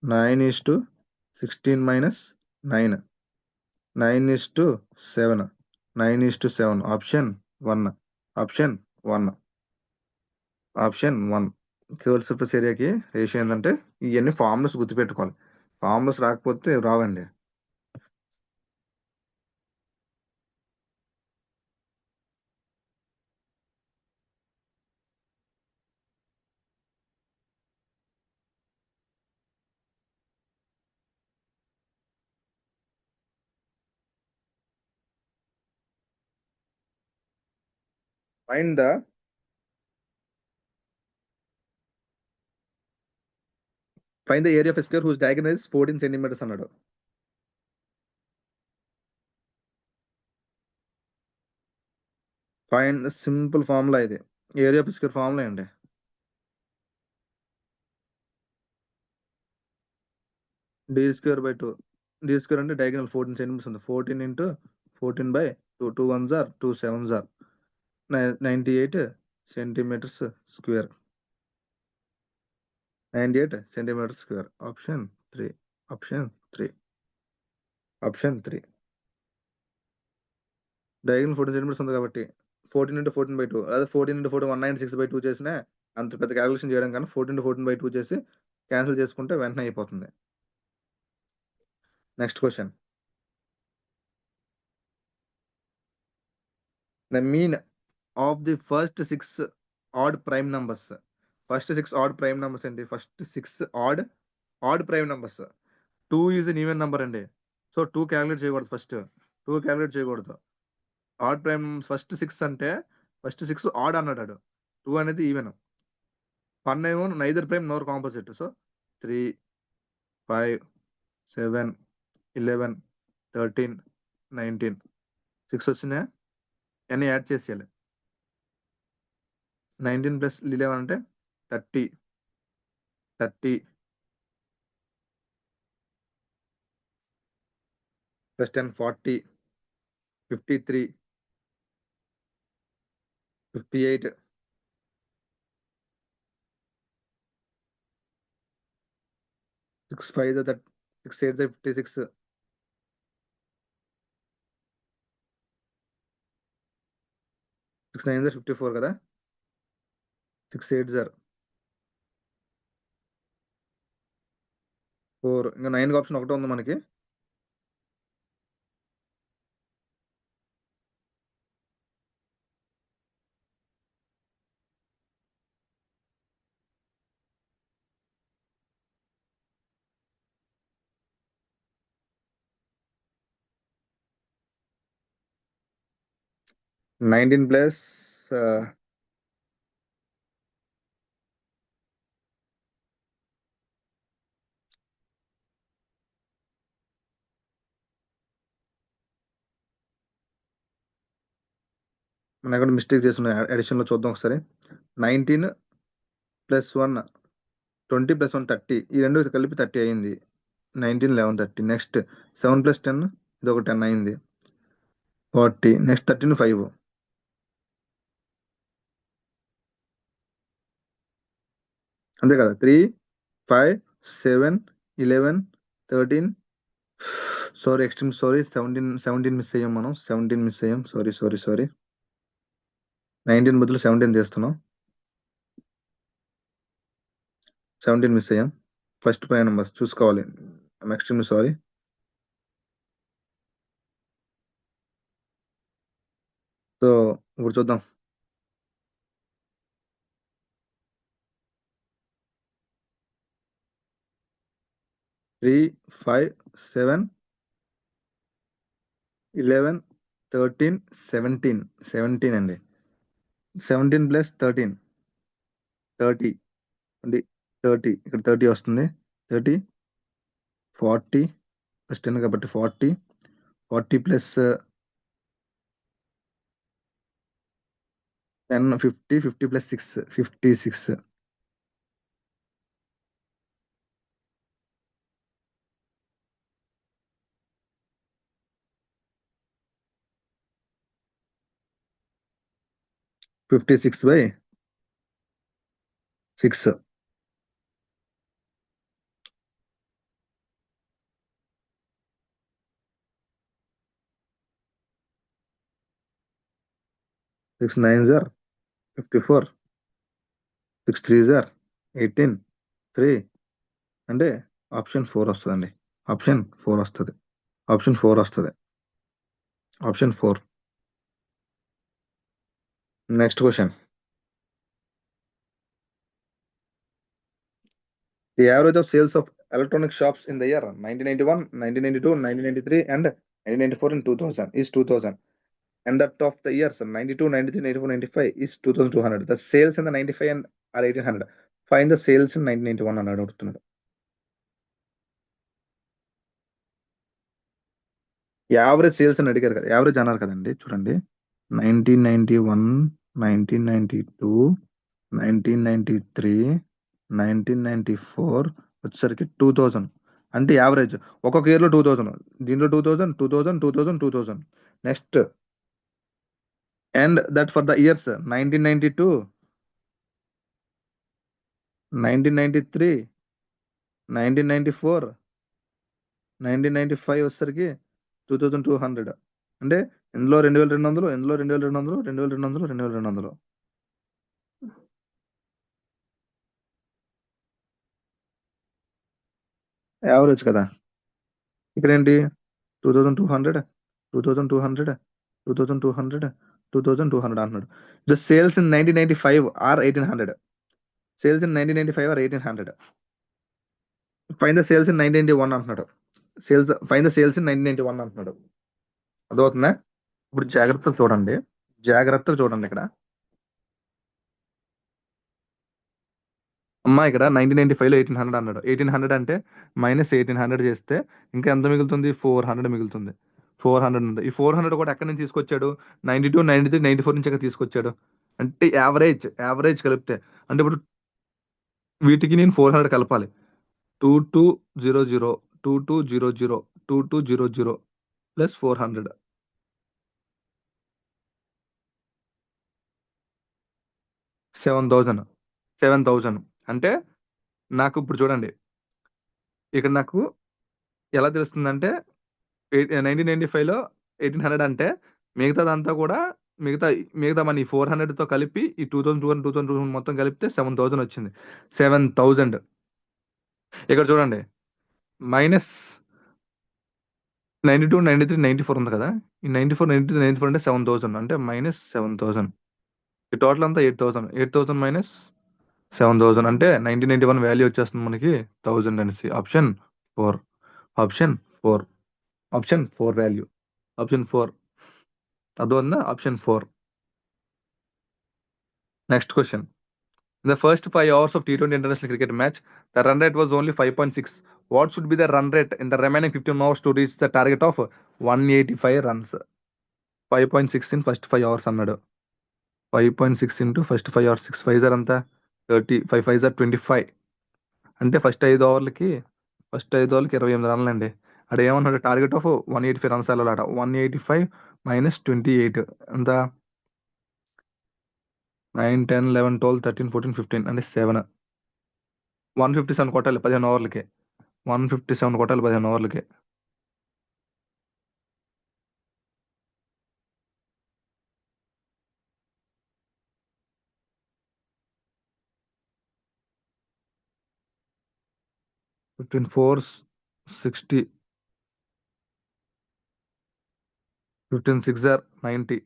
9:16 minus 9. 9:7. 9:7. Option 1. Option 1. Option 1. Curved surface ఏరియాకి రేషియో ఏందంటే ఇయన్నీ ఫార్ములాస్ గుర్తుపెట్టుకోవాలి. ఫార్ములాస్ రాకపోతే రావండి. Find the area of a square whose diagonal is 14 centimeters అన్నాడు. ఫైండ్ సింపుల్ ఫార్ములా ఇది, ఏరియా ఆఫ్ స్క్వేర్ ఫార్ములా అండి. D square by 2. D square అంటే డయాగనల్ 14 సెంటీమీటర్స్ ఉంది. 14 into 14 by 2. 2 1s are 2 7s are 98 centimetres square. 98 centimetres square. Option 3. Option 3. Option 3. Diagonal 14 centimetres ఉంది కాబట్టి 14 into 14 by 2, అదే 14 into 14 196 by 2 చేసినా అంత పెద్ద క్యాలిక్యులేషన్ చేయడం కన్నా 14 ఇంటూ 14 బై 2 చేసి క్యాన్సిల్ చేసుకుంటే వెంటనే అయిపోతుంది. Next question. The mean of the first 6 odd prime numbers. First 6 odd prime numbers అండి. First 6 odd prime numbers. 2 is an even number అండి. సో 2 క్యాలిక్యులేట్ చేయకూడదు. ఫస్ట్ 2 క్యాలిక్యులేట్ చేయకూడదు. ఆడ్ ప్రైమ్ ఫస్ట్ 6 అంటే first 6 add అన్నాడు. 2 అనేది even. 1 ఏమో neither prime నోర్ composite. So 3 5 7 11 13 19 6 వచ్చినాయా, అన్నీ యాడ్ చేసేయాలి. 19 ప్లస్ 11 అంటే 30 ప్లస్ 10 40 53 58 6 5 6 8 56 6 9 54 కదా. 6 8 4. ఇంకా 9 ఆప్షన్ ఒకటే ఉంది మనకి. నైన్టీన్ ప్లస్ మన ఎక్కడ మిస్టేక్ చేస్తున్నాయి అడిషన్లో చూద్దాం ఒకసారి. 19 ప్లస్ 1 20 ప్లస్ 1 30. ఈ రెండు కలిపి 30 అయింది. 19 11 30. నెక్స్ట్ 7 ప్లస్ 10 ఇది ఒక 10 అయింది. 40. నెక్స్ట్ 13 5. అంతే కదా. 3 5 7 11 13. Sorry extreme sorry. 17 మిస్ అయ్యాం మనం. 17 మిస్ అయ్యాం. సారీ 19 బదులు 17 చేస్తున్నాం. 17 మిస్ అయ్యాం. ఫస్ట్ ప్రైమ్ నెంబర్స్ చూసుకోవాలి. Extreme sorry. సో ఇప్పుడు చూద్దాం. 3 5 7 11 13 17 అండి. 17 ప్లస్ 13 30 అండి. 30 ఇక్కడ 30 వస్తుంది. 30 40 ప్లస్ 10 కాబట్టి 40 plus 10 50 plus 6 56. by 6. 6 9s are 54. 6 3s are 18. 3 అంటే ఆప్షన్ 4 వస్తుందండి. ఆప్షన్ 4 వస్తుంది. ఆప్షన్ 4 వస్తుంది. Option 4. Next question. The average of sales of electronic shops in the year 1991, 1992, 1993 and 1994 and 2000 is 2000. And that of the years 92, 93, 94, 95 is 2200. The sales in the 95 and are 1800. Find the sales in 1991 అన్నాడు అడుగుతున్నాడు. Average sales అని అడిగారు కదా, average అన్నారు కదండి. చూడండి, 1991, 1992, 1993, 1994 వచ్చేసరికి 2000. అంటే యావరేజ్ ఒక్కొక్క ఇయర్ లో 2000. దీంట్లో 2000, 2000, 2000, 2000. Next, and that for the years 1992, 1993, 1994, 1995 వచ్చేసరికి 2200. అంటే ఇందులో 2200, ఇందులో 2200, 2200, 2200. యావరేజ్ కదా. ఇక్కడ ఏంటి, 2200, 2200, 2200, 2200 అంటున్నాడు. The sales in 1995 are 1800. Sales in 1995 are 1800. Find the sales in 1991 అంటున్నాడు. ఫైన్ ద సేల్స్ ఇన్ 1991 అంటున్నాడు. అర్థమవుతుందా? ఇప్పుడు జాగ్రత్తగా చూడండి, జాగ్రత్తగా చూడండి. ఇక్కడ అమ్మా, ఇక్కడ 1995 లో 1800 అన్నాడు. 1800 అంటే మైనస్ 1800 చేస్తే ఇంకా ఎంత మిగులుతుంది? 400 మిగులుతుంది. 400 ఉంది. ఈ 400 కూడా ఎక్కడి నుంచి తీసుకొచ్చాడు? 92, 93, 94 నుంచి ఎక్కడ తీసుకొచ్చాడు? అంటే యావరేజ్ కలిపితే, అంటే ఇప్పుడు వీటికి నేను 400 కలపాలి. 2200, 2200, 2200 ప్లస్ 400. 7,000 అంటే నాకు ఇప్పుడు చూడండి, ఇక్కడ నాకు ఎలా తెలుస్తుందంటే 1995 లో 1800 అంటే మిగతాదంతా కూడా మిగతా మనీ 400 తో కలిపి ఈ 2200 మొత్తం కలిపితే 7,000 వచ్చింది. 7,000. ఇక్కడ చూడండి, మైనస్ 92, 93, 94 ఉంది కదా. ఈ 94, 93, 94 అంటే 7,000 అంటే మైనస్ 7,000. ఈ టోటల్ అంతా 8,000. 8,000 మైనస్ 7,000 అంటే 1991 వాల్యూ వచ్చేస్తుంది మనకి 1000 అనేసి. Option 4. Option 4. Option 4 value. Option 4 అర్థమవుతుందా? Option 4. Next question. In the first 5 hours of T20 international cricket match, the run rate was only 5.6. What should be the run rate in the remaining 15 hours to reach the target of 185 runs? 5.6 in first 5 hours అన్నాడు. 5.6 into first 5 hours. 6 5s are అంతా 30, 5 5s are 25. అంటే first 5 ఓవర్లకి 28 రన్లు అండి. అక్కడ ఏమన్నాడు? Target of 185 runs వెళ్ళాలట. 185 minus 28 ఎంత? 9, 10, 11, 12, 13, 14, 15 అంటే 7. 157 కొట్టాలి 15 ఓవర్లకి. 157 కొట్టాలి 15 ఓవర్లకి. ఫిఫ్టీన్ 4s 60, 15 6s 90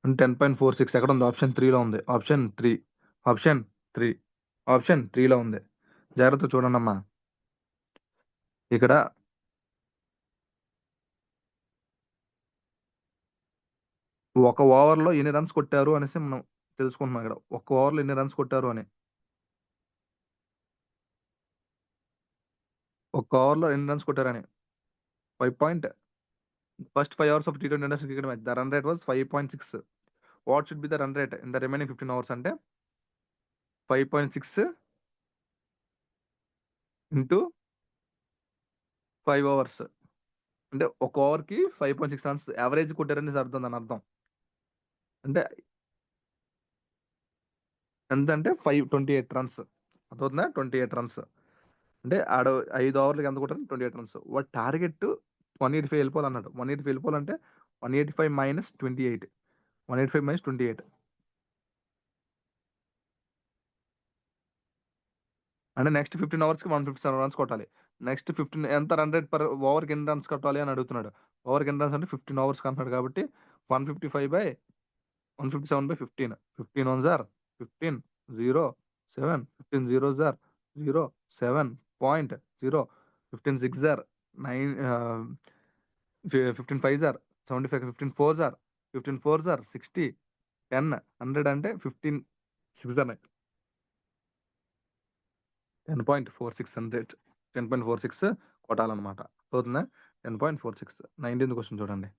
అంటే 10.46. ఎక్కడ ఉంది? ఆప్షన్ 3లో ఉంది. ఆప్షన్ 3. ఆప్షన్ 3. ఆప్షన్ 3లో ఉంది. జాగ్రత్త చూడండి అమ్మా. ఇక్కడ ఒక ఓవర్లో ఎన్ని రన్స్ కొట్టారు అనేసి మనం తెలుసుకుంటున్నాం. ఇక్కడ ఒక ఓవర్లో ఎన్ని రన్స్ కొట్టారు అని. ఒక ఓవర్లో ఎన్ని రన్స్ కొట్టారని. 5 first 5 hours of T20 international cricket match, the run rate was 5.6. What should be the run rate in the remaining 15 hours అంటే 5.6 ఇంటూ 5 hours అంటే ఒక ఓవర్కి 5.6 రన్స్ యావరేజ్ కొట్టారని అర్థం. దాని అర్థం అంటే ఎంత అంటే 528 రన్స్. అర్థవుతుందా? 28 రన్స్ అంటే ఆడ 5 ఓవర్లకి ఎంత కొట్టారు? 28 రన్స్. వాడు టార్గెట్ 185 వెళ్ళిపోవాలన్నాడు. 185 వెళ్ళిపోవాలంటే 185 మైనస్ 28. 185 మైనస్ 28 అంటే నెక్స్ట్ 15 అవర్స్కి 157 రన్స్ కొట్టాలి. నెక్స్ట్ 15 ఎంత రన్ రేట్ పర్ ఓవర్కి ఎన్ని రన్స్ కొట్టాలి అని అడుగుతున్నాడు. ఓవర్కి ఎన్ని రన్స్ అంటే 15 అవర్స్ అంటున్నాడు కాబట్టి 157/15. 15 1s are 15, 0, 7, 15 zeros are 0, 7.0, 15 6s are 9, 15 5s are 75, 15 4s are 15 4s are 60, 10, 100 అంటే 15 6 ఉన్నాయి. 10.4600, 10.46 కొట్టాలన్నమాట. అవుతుందా? 10.46. 19th క్వశ్చన్ చూడండి.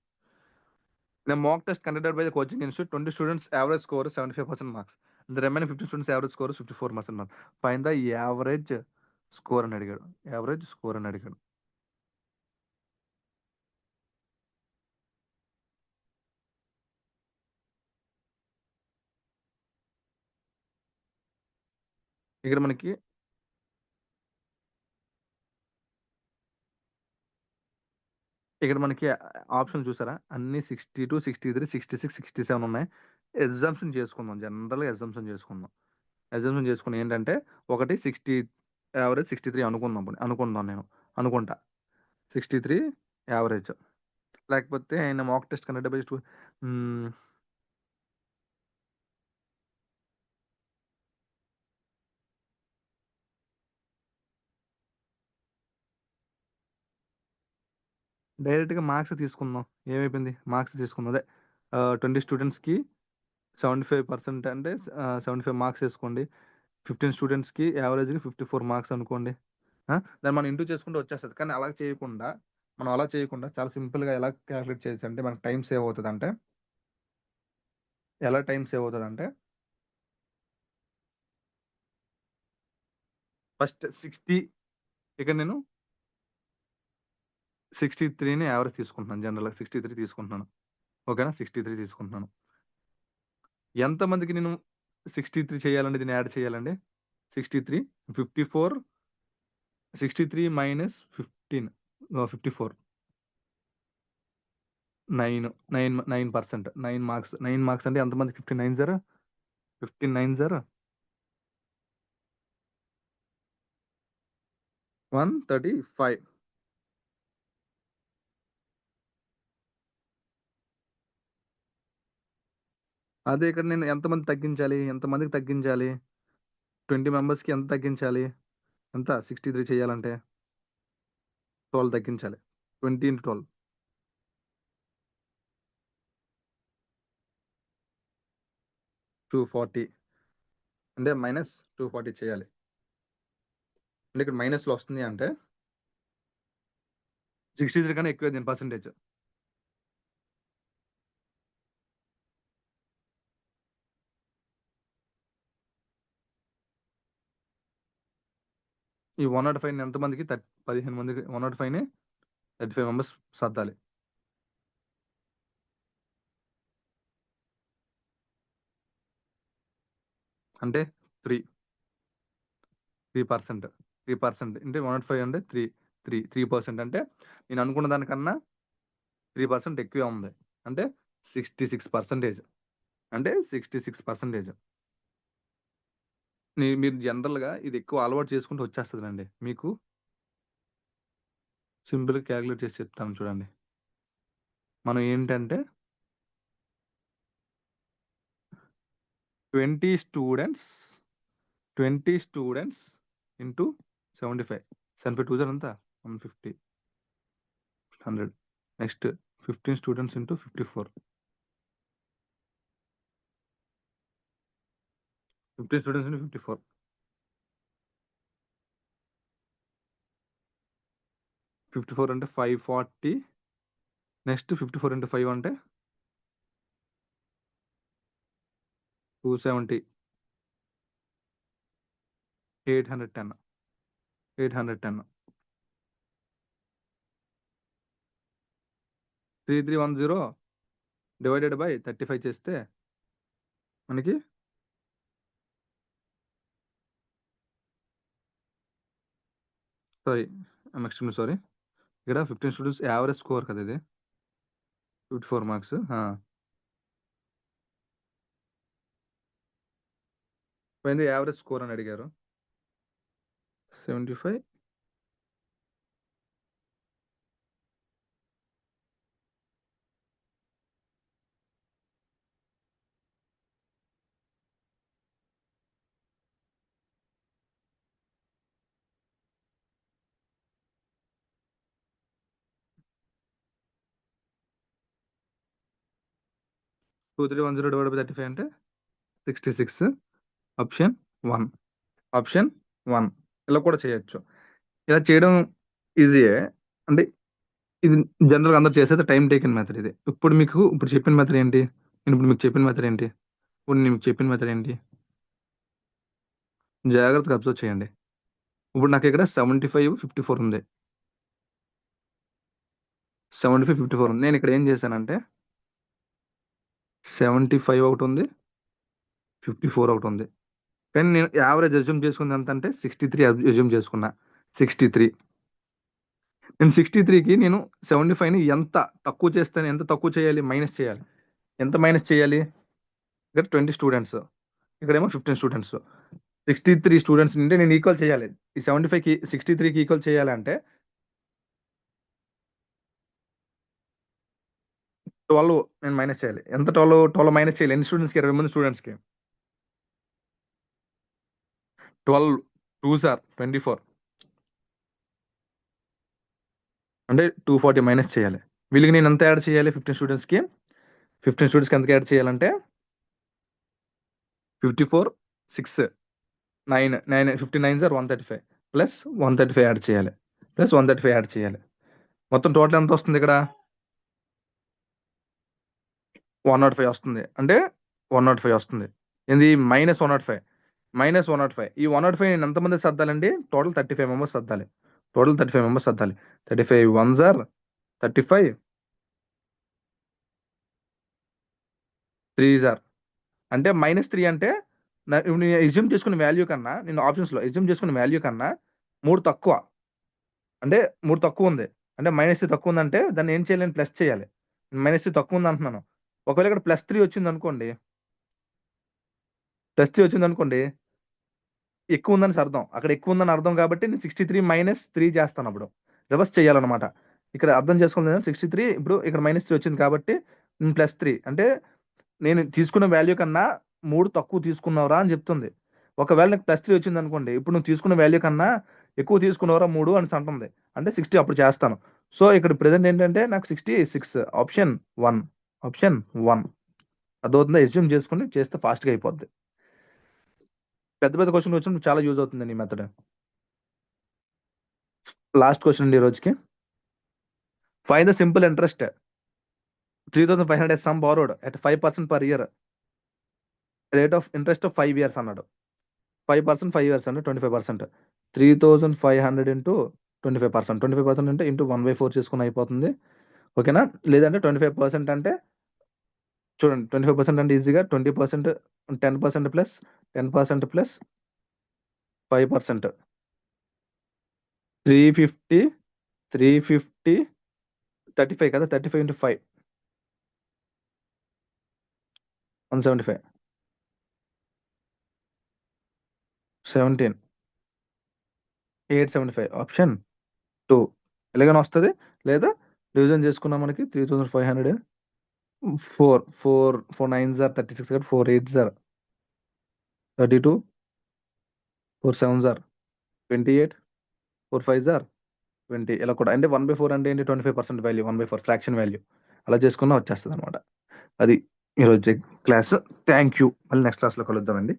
In a mock test conducted by the coaching institute, 20 students average score is 75% marks. The remaining 15 students average score is 54% marks. Find the average score అని అడిగాడు. Average score అని అడిగాడు. ఇక్కడ మనకి ఆప్షన్ చూసారా? అన్ని 62, 63, 66, 67 ఉన్నాయి. ఎగ్జామ్షన్ చేసుకుందాం. జనరల్‌గా ఎగ్జామ్షన్ చేసుకుందాం. ఎగ్జామ్షన్ చేసుకుని ఏంటంటే ఒకటి 60 యావరేజ్ 63 అనుకుందాం. అనుకుందాం నేను. అనుకుంటా. 63 యావరేజ్. లేకపోతే ఆయన మాక్ టెస్ట్ కండక్టెడ్ బై హ్మ్. డైరెక్ట్‌గా మార్క్స్ తీసుకుందాం. ఏమైపోయింది? మార్క్స్ తీసుకుందాం. అదే 20 స్టూడెంట్స్‌కి 75% అంటే 75 మార్క్స్ ఏసుకోండి. 15 స్టూడెంట్స్‌కి యావరేజ్‌గా 54 మార్క్స్ అనుకోండి. దాన్ని మనం ఇంటూ చేసుకుంటే వచ్చేస్తది. కానీ అలా చేయకుండా చాలా సింపుల్‌గా ఎలా కాలిక్యులేట్ చేయొచ్చంటే మనకు టైమ్ సేవ్ అవుతదంటే ఎలా టైమ్ సేవ్ అవుతదంటే ఫస్ట్ 60 ఇక్కడ నేను 63ని యావరేజ్ తీసుకుంటున్నాను. జనరల్‌గా 63 తీసుకుంటున్నాను. ఓకేనా? 63 తీసుకుంటున్నాను. ఎంతమందికి నేను 63 చేయాలండి? దీన్ని యాడ్ చేయాలండి. 63, 54, 63 మైనస్ 15 54 9 9% 9 మార్క్స్. 9 మార్క్స్ అంటే ఎంతమందికి? 15 9 జార్ 15 9 జార్ 135. అదే ఇక్కడ నేను ఎంతమందికి తగ్గించాలి? 20 మెంబర్స్‌కి ఎంత తగ్గించాలి? ఎంత 63 చేయాలంటే 12 తగ్గించాలి. 20 ఇంటూ 12 240 అంటే మైనస్ 240 చేయాలి. అంటే ఇక్కడ మైనస్‌లో వస్తుంది అంటే 63 కన్నా ఎక్కువే దీని పర్సెంటేజ్. ఈ 105ని ఎంతమందికి 15 మందికి 105ని 35 మెంబర్స్ సర్దాలి. అంటే 3% 3% అంటే 105 అంటే 3% అంటే నేను అనుకున్న దానికన్నా 3% ఎక్కువే ఉంది. అంటే 66%. అంటే 66%. మీరు జనరల్‌గా ఇది ఎక్కువ అలవాటు చేసుకుంటే వచ్చేస్తదండి. మీకు సింపుల్‌గా కాలిక్యులేట్ చేసి చెప్తాను చూడండి. మనం ఏంటంటే 20 students 20 students into 75. 75 twos are ఎంత? 150, 100. Next 15 students into 54. 15 students into 54. 54 అంటే 540. నెక్స్ట్ 54 ఇంటూ 5 అంటే 270. 810. 810. 3310 డివైడెడ్ బై 35 చేస్తే మనకి సారీ. I'm extremely sorry. ఇక్కడ 15 స్టూడెంట్స్ యావరేజ్ స్కోర్ కదా ఇది. 54 మార్క్స్. పైన యావరేజ్ స్కోర్ అని అడిగారు. 75 2310 డివైడ్ బై 35 అంటే 66. ఆప్షన్ 1. ఆప్షన్ 1. ఇలా కూడా చేయొచ్చు. ఇలా చేయడం ఈజీయే. అంటే ఇది జనరల్‌గా అందరూ చేసేది టైమ్ టేకెన్ మెథడ్ ఇది. ఇప్పుడు చెప్పిన మెథడ్ ఏంటి? ఇప్పుడు మీకు చెప్పిన మెథడ్ ఏంటి? జాగ్రత్తగా అబ్జర్వ్ చేయండి. ఇప్పుడు నాకు ఇక్కడ 75, 54 ఉంది. 75, 54 ఉంది. నేను ఇక్కడ ఏం చేశానంటే 75 ఒకటి ఉంది. 54 ఒకటి ఉంది. కానీ నేను యావరేజ్ అజ్యూమ్ చేసుకుంది ఎంత అంటే 63 అజ్యూమ్ చేసుకున్నా. 63. నేను 63కి నేను 75ని ఎంత తక్కువ చేయాలి? మైనస్ చేయాలి. ఎంత మైనస్ చేయాలి? ఇక్కడ 20 స్టూడెంట్స్. ఇక్కడేమో 15 స్టూడెంట్స్. 63 స్టూడెంట్స్ నుండి నేను ఈక్వల్ చేయాలి. ఈ 75కి 63కి ఈక్వల్ చేయాలంటే 12 నేను మైనస్ చేయాలి. ఎంత 12 మైనస్ చేయాలి? ఎన్ని స్టూడెంట్స్‌కి? 20 మంది స్టూడెంట్స్‌కి. 12 2s ఆర్ 24. అంటే 240 మైనస్ చేయాలి. వీళ్ళకి నేను ఎంత యాడ్ చేయాలి? 15 స్టూడెంట్స్‌కి. 15 స్టూడెంట్స్‌కి ఎంత యాడ్ చేయాలంటే 54, 6, 9, 59s ఆర్ 135 ప్లస్ 135 యాడ్ చేయాలి. మొత్తం టోటల్ ఎంత వస్తుంది ఇక్కడ? 105 వస్తుంది. అంటే 105 వస్తుంది. ఏంది? -105. ఈ 105 నేను ఎంతమందికి సర్దాలండి? టోటల్ 35 మెంబర్స్ సర్దాలి. 35 1s ఆర్ 35, 3s ఆర్ అంటే -3 అంటే ఇప్పుడు నేను అస్యూమ్ చేసుకున్న వాల్యూ కన్నా నేను ఆప్షన్స్‌లో అస్యూమ్ చేసుకున్న వాల్యూ కన్నా 3 తక్కువ. అంటే 3 తక్కువ ఉంది. అంటే -3 తక్కువ ఉందంటే దాన్ని ఏం చేయాలి? నేను ప్లస్ చేయాలి. -3 తక్కువ ఉంది అంటున్నాను. ఒకవేళ ఇక్కడ +3 వచ్చిందనుకోండి. ఎక్కువ ఉందని అర్థం. అక్కడ ఎక్కువ ఉందని అర్థం కాబట్టి నేను 63 - 3 చేస్తాను అప్పుడు. రివర్స్ చేయాలన్నమాట. ఇక్కడ అర్థం చేసుకోవాలి. 63 ఇప్పుడు ఇక్కడ -3 వచ్చింది కాబట్టి నేను +3 అంటే నేను తీసుకున్న వాల్యూ కన్నా 3 తక్కువ తీసుకున్నావురా అని చెప్తుంది. ఒకవేళ నాకు +3 వచ్చిందనుకోండి. ఇప్పుడు నువ్వు తీసుకున్న వాల్యూ కన్నా ఎక్కువ తీసుకున్నావురా 3 అనేసి అంటుంది. అంటే 60 అప్పుడు చేస్తాను. సో ఇక్కడ ప్రెజెంట్ ఏంటంటే నాకు 66 ఆప్షన్ 1. అర్థమవుతుందా? అస్యూమ్ చేసుకొని చేస్తే ఫాస్ట్‌గా అయిపోద్ది. పెద్ద క్వెషన్‌లు వచ్చినప్పుడు చాలా యూజ్ అవుతుందండి ఈ మెథడ్. లాస్ట్ క్వెషన్ అండి ఈ రోజుకి. Find the simple interest 3500 is sum borrowed at 5% per year. Rate of interest of 5 years అన్నాడు. 5% 5 years అంటే 25%. 3500 ఇంటూ 25%. 25% అంటే ఇంటూ 1/4 చేసుకుని అయిపోతుంది. ఓకేనా? లేదంటే 25% అంటే చూడండి 25% అంటే ఈజీగా 20% 10% ప్లస్ 10% ప్లస్ 5%. 350 35 కదా! 35 ఇంటూ 5 175. 17 875 ఆప్షన్ 2 ఎలాగైనా వస్తది. లేదా డివిజన్ చేసుకున్నా మనకి 3500 4 9s ఆర్ 36 కాబట్టి 4 8s are 32 4 7s are 28 4 5s are 20 ఇలా కూడా అంటే 1/4 అంటే ఏంటి 25% వాల్యూ 1/4 ఫ్రాక్షన్ వాల్యూ అలా చేసుకున్నా వచ్చేస్తదన్నమాట. అది ఈరోజు క్లాస్. Thank you. మళ్ళీ నెక్స్ట్ క్లాస్‌లో కలుద్దామండి.